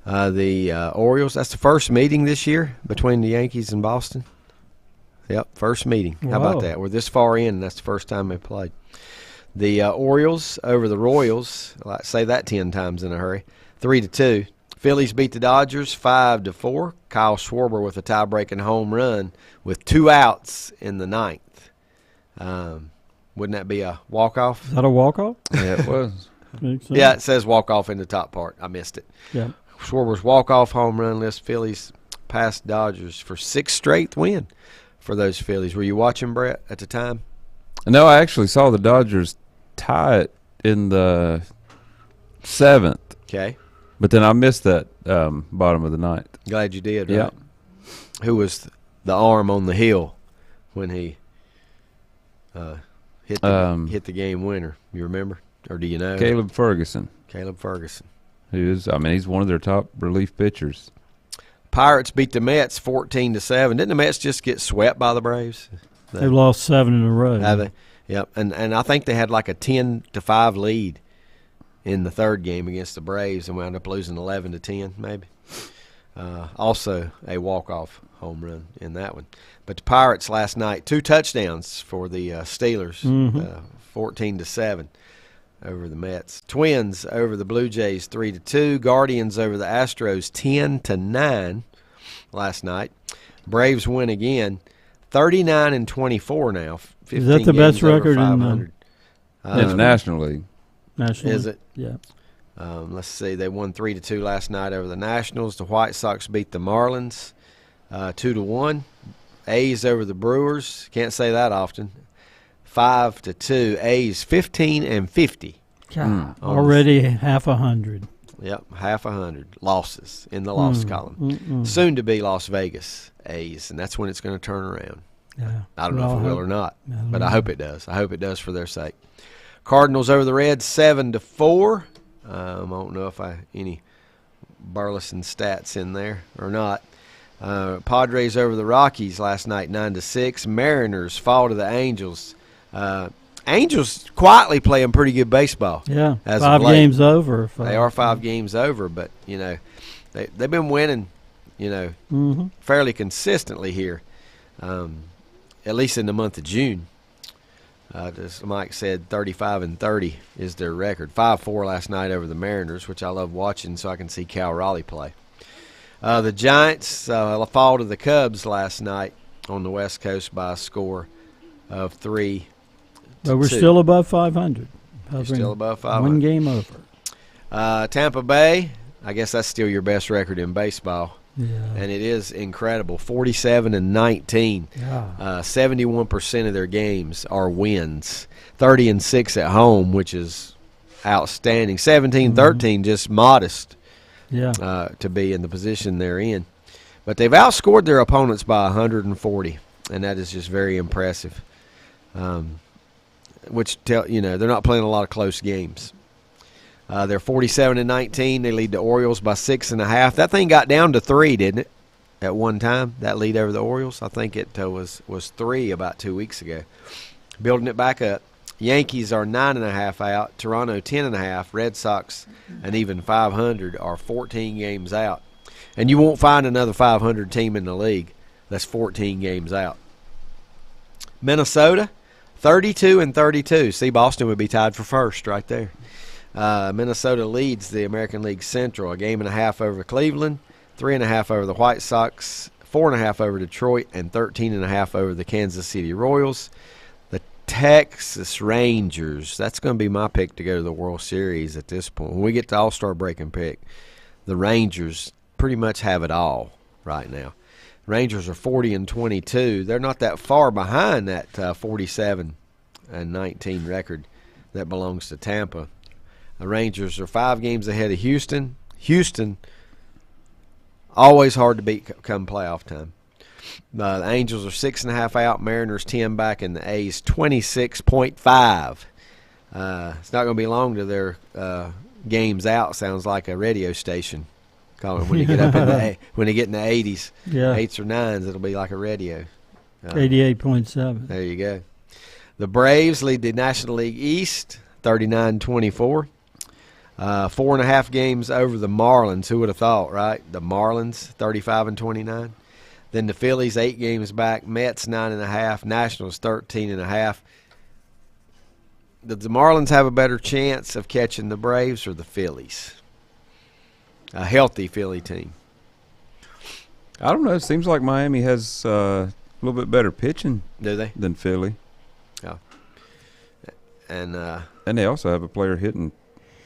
The Orioles. That's the first meeting this year between the Yankees and Boston. Yep, first meeting. How about that? We're this far in, and that's the first time they played. The Orioles over the Royals. I'll say that 10 times in a hurry. 3-2. Phillies beat the Dodgers 5-4. Kyle Schwarber with a tie-breaking home run with 2 outs in the 9th. Wouldn't that be a walk-off? Is that a walk-off? Yeah, it was. Yeah, it says walk-off in the top part. I missed it. Yeah. Schwarber's walk-off home run list Phillies past Dodgers for 6th straight win for those Phillies. Were you watching, Brett, at the time? No, I actually saw the Dodgers tie it in the 7th. Okay. But then I missed that bottom of the 9th. Glad you did, right? Yeah. Who was the arm on the hill when he hit the game winner? You remember? Or do you know? Caleb Ferguson. He's one of their top relief pitchers. Pirates beat the Mets 14-7. Didn't the Mets just get swept by the Braves? They've lost 7 in a row. Have they? Yep. And I think they had like a 10-5 lead in the 3rd game against the Braves and wound up losing 11-10 maybe. Also a walk-off home run in that one. But the Pirates last night, 2 touchdowns for the Steelers, 14-7 over the Mets. Twins over the Blue Jays 3-2. Guardians over the Astros 10-9 last night. Braves win again, 39-24 now. 15 Is that the best record in the National League? National Is it? Yeah. Let's see. They won 3-2 last night over the Nationals. The White Sox beat the Marlins 2-1. A's over the Brewers. Can't say that often. 5-2. A's 15-50. Already half 100. Yep, half 100 losses in the loss column. Soon to be Las Vegas A's, and that's when it's going to turn around. Yeah. I don't know if it will or not, but I hope it does. I hope it does for their sake. Cardinals over the Reds 7-4. I don't know if any Burleson stats in there or not. Padres over the Rockies last night, 9-6. Mariners fall to the Angels. Angels quietly playing pretty good baseball. Yeah, as 5 of late. games over. They are 5 games over, but they've been winning, fairly consistently here, at least in the month of June. As Mike said, 35-30 is their record. 5-4 last night over the Mariners, which I love watching, so I can see Cal Raleigh play. The Giants fall to the Cubs last night on the West Coast by a score of 3-2. But we're still above 500. Still above 500. 1 game over. Tampa Bay, I guess that's still your best record in baseball. Yeah. And it is incredible. 47-19. Yeah. 71% of their games are wins. 30-6 at home, which is outstanding. 17-13, just modest. Yeah. To be in the position they're in. But they've outscored their opponents by 140, and that is just very impressive. Which they're not playing a lot of close games. They're 47-19. They lead the Orioles by 6.5. That thing got down to 3, didn't it? At one time, that lead over the Orioles. I think it was 3 about 2 weeks ago. Building it back up. Yankees are 9.5 out. Toronto 10.5. Red Sox, and even 500, are 14 games out. And you won't find another 500 team in the league that's 14 games out. Minnesota, 32-32. See, Boston would be tied for first right there. Minnesota leads the American League Central, 1.5 over Cleveland, 3.5 over the White Sox, 4.5 over Detroit, and 13.5 over the Kansas City Royals. The Texas Rangers, that's going to be my pick to go to the World Series at this point. When we get to All-Star break and pick, the Rangers pretty much have it all right now. Rangers are 40-22. They're not that far behind that 47-19 record that belongs to Tampa. The Rangers are 5 games ahead of Houston. Houston, always hard to beat come playoff time. The Angels are 6.5 out. Mariners 10 back, and the A's 26.5. It's not going to be long to their games out. Sounds like a radio station. Call it when you get up when they get in the 80s, 8s or 9s, it'll be like a radio. 88.7. There you go. The Braves lead the National League East, 39-24. 4.5 games over the Marlins. Who would have thought, right? The Marlins, 35-29. Then the Phillies, 8 games back. Mets, 9.5. Nationals, 13.5. Did the Marlins have a better chance of catching the Braves or the Phillies? A healthy Philly team. I don't know. It seems like Miami has a little bit better pitching. Do they? Than Philly. Yeah. And they also have a player hitting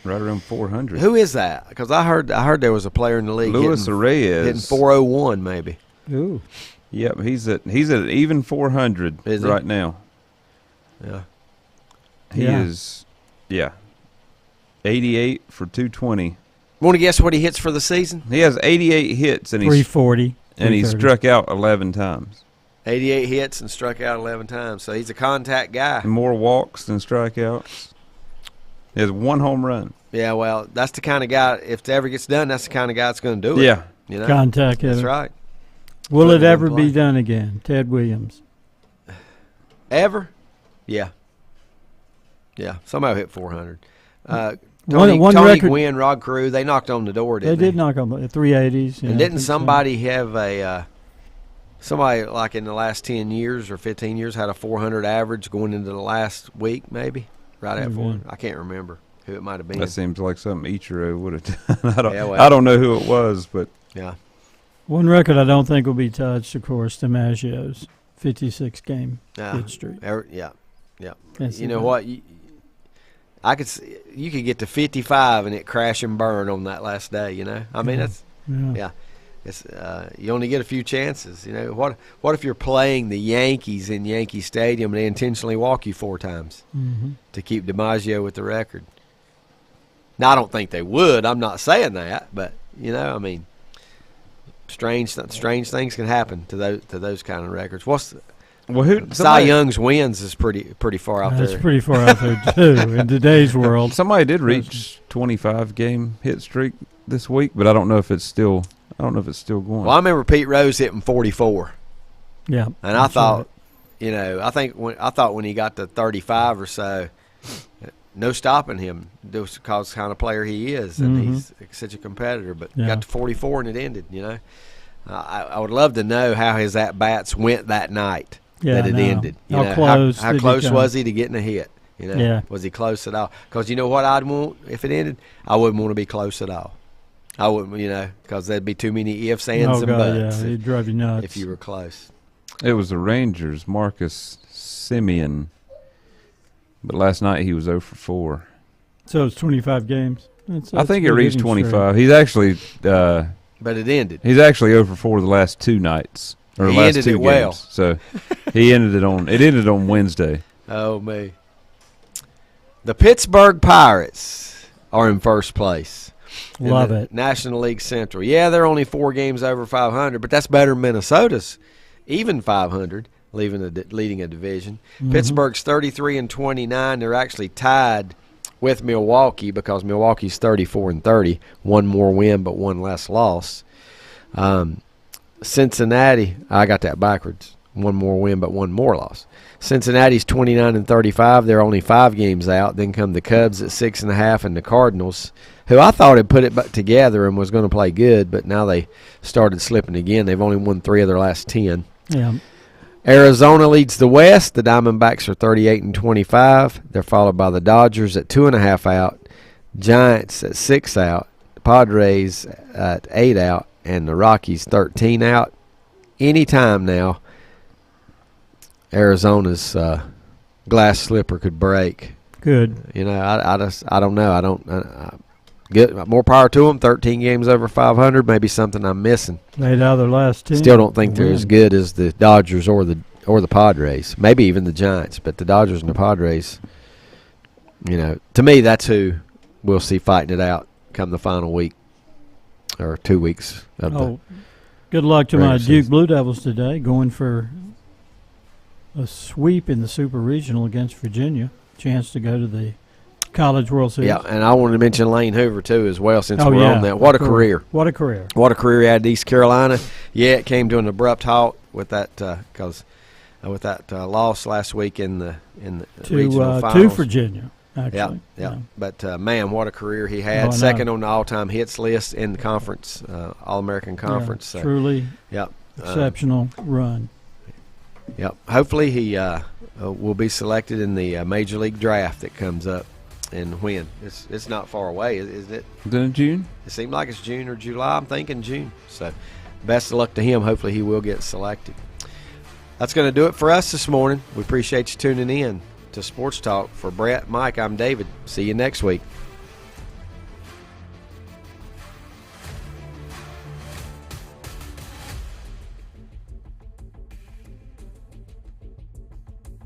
right around 400. Who is that? Because I heard there was a player in the league Luis Reyes hitting 401 maybe. Ooh. Yep, he's at even 400 right now. Yeah. He is 88 for 220. Want to guess what he hits for the season? He has 88 hits and 340. And he struck out 11 times. 88 hits and struck out 11 times. So he's a contact guy. More walks than strikeouts. He has 1 home run. Yeah, well, that's the kind of guy, if it ever gets done, that's the kind of guy that's going to do it. Yeah. You know? Contact hitter. That's right. Will it ever be done again? Ted Williams. Ever? Yeah. Yeah. Somebody hit 400. Tony Gwynn, Rod Carew, they knocked on the door, didn't they? They did knock on the 380s. And didn't somebody have somebody like in the last 10 years or 15 years had a 400 average going into the last week maybe? Right at 400. I can't remember who it might have been. That seems like something Ichiro would have done. I don't know who it was, but. Yeah. One record I don't think will be touched, of course, DiMaggio's 56-game hit streak. Yeah. You know what? You could get to 55 and it crash and burn on that last day. You know, I mean that's It's you only get a few chances. You know what if you're playing the Yankees in Yankee Stadium and they intentionally walk you 4 times to keep DiMaggio with the record? Now I don't think they would. I'm not saying that, but you know, I mean, strange things can happen to those kind of records. Well, Cy Young's wins is pretty far out there. That's pretty far out there too in today's world. Somebody did reach 25 game hit streak this week, but I don't know if it's still going. Well, I remember Pete Rose hitting 44. Yeah, and I thought, I thought when he got to 35 or so, no stopping him. Just because the kind of player he is, and he's such a competitor. But got to 44 and it ended. I would love to know how his at bats went that night. That it ended. How close was he to getting a hit? Was he close at all? Because you know what I'd want if it ended? I wouldn't want to be close at all. I wouldn't, because there'd be too many ifs, ands, and buts. Yeah, he'd drive you nuts if you were close. It was the Rangers, Marcus Semien, but last night he was 0 for 4. So it's 25 games. I think it reached 25. He's actually, but it ended. He's actually 0 for 4 the last 2 nights. Or he last ended 2 it games. Well. So he ended it on. It ended on Wednesday. Oh me. The Pittsburgh Pirates are in first place. Love it. National League Central. Yeah, they're only 4 games over 500, but that's better than Minnesota's even 500, leading a division. Pittsburgh's 33-29. They're actually tied with Milwaukee because Milwaukee's 34-30. 1 more win, but 1 less loss. Cincinnati, I got that backwards. 1 more win, but 1 more loss. Cincinnati's 29-35. They're only 5 games out. Then come the Cubs at 6.5 and the Cardinals, who I thought had put it back together and was going to play good, but now they started slipping again. They've only won 3 of their last 10. Yeah. Arizona leads the West. The Diamondbacks are 38-25. They're followed by the Dodgers at 2.5 out, Giants at 6 out, the Padres at 8 out, and the Rockies 13 out. Anytime now, Arizona's glass slipper could break. Good. I don't know. Good. More power to them. 13 games over 500. Maybe something I'm missing. 8 out of their last 10. Still don't think they're as good as the Dodgers or the Padres. Maybe even the Giants. But the Dodgers and the Padres, to me, that's who we'll see fighting it out come the final week or 2 weeks of the good luck to my regular Duke season. Blue Devils today, going for a sweep in the Super Regional against Virginia. Chance to go to the College World Series. Yeah, and I wanted to mention Lane Hoover, too, as well, since we're on that. What a career. What a career. What a career he had at East Carolina. Yeah, it came to an abrupt halt with that loss last week in the regional finals. To Virginia, actually. Yeah. But, man, what a career he had. Second on the all-time hits list in the conference, All-American Conference. Yeah, truly exceptional run. Yep. Hopefully he will be selected in the Major League Draft that comes up. And when? It's not far away, is it? Is it in June? It seemed like it's June or July. I'm thinking June. So best of luck to him. Hopefully he will get selected. That's going to do it for us this morning. We appreciate you tuning in to Sports Talk. For Brett, Mike, I'm David. See you next week.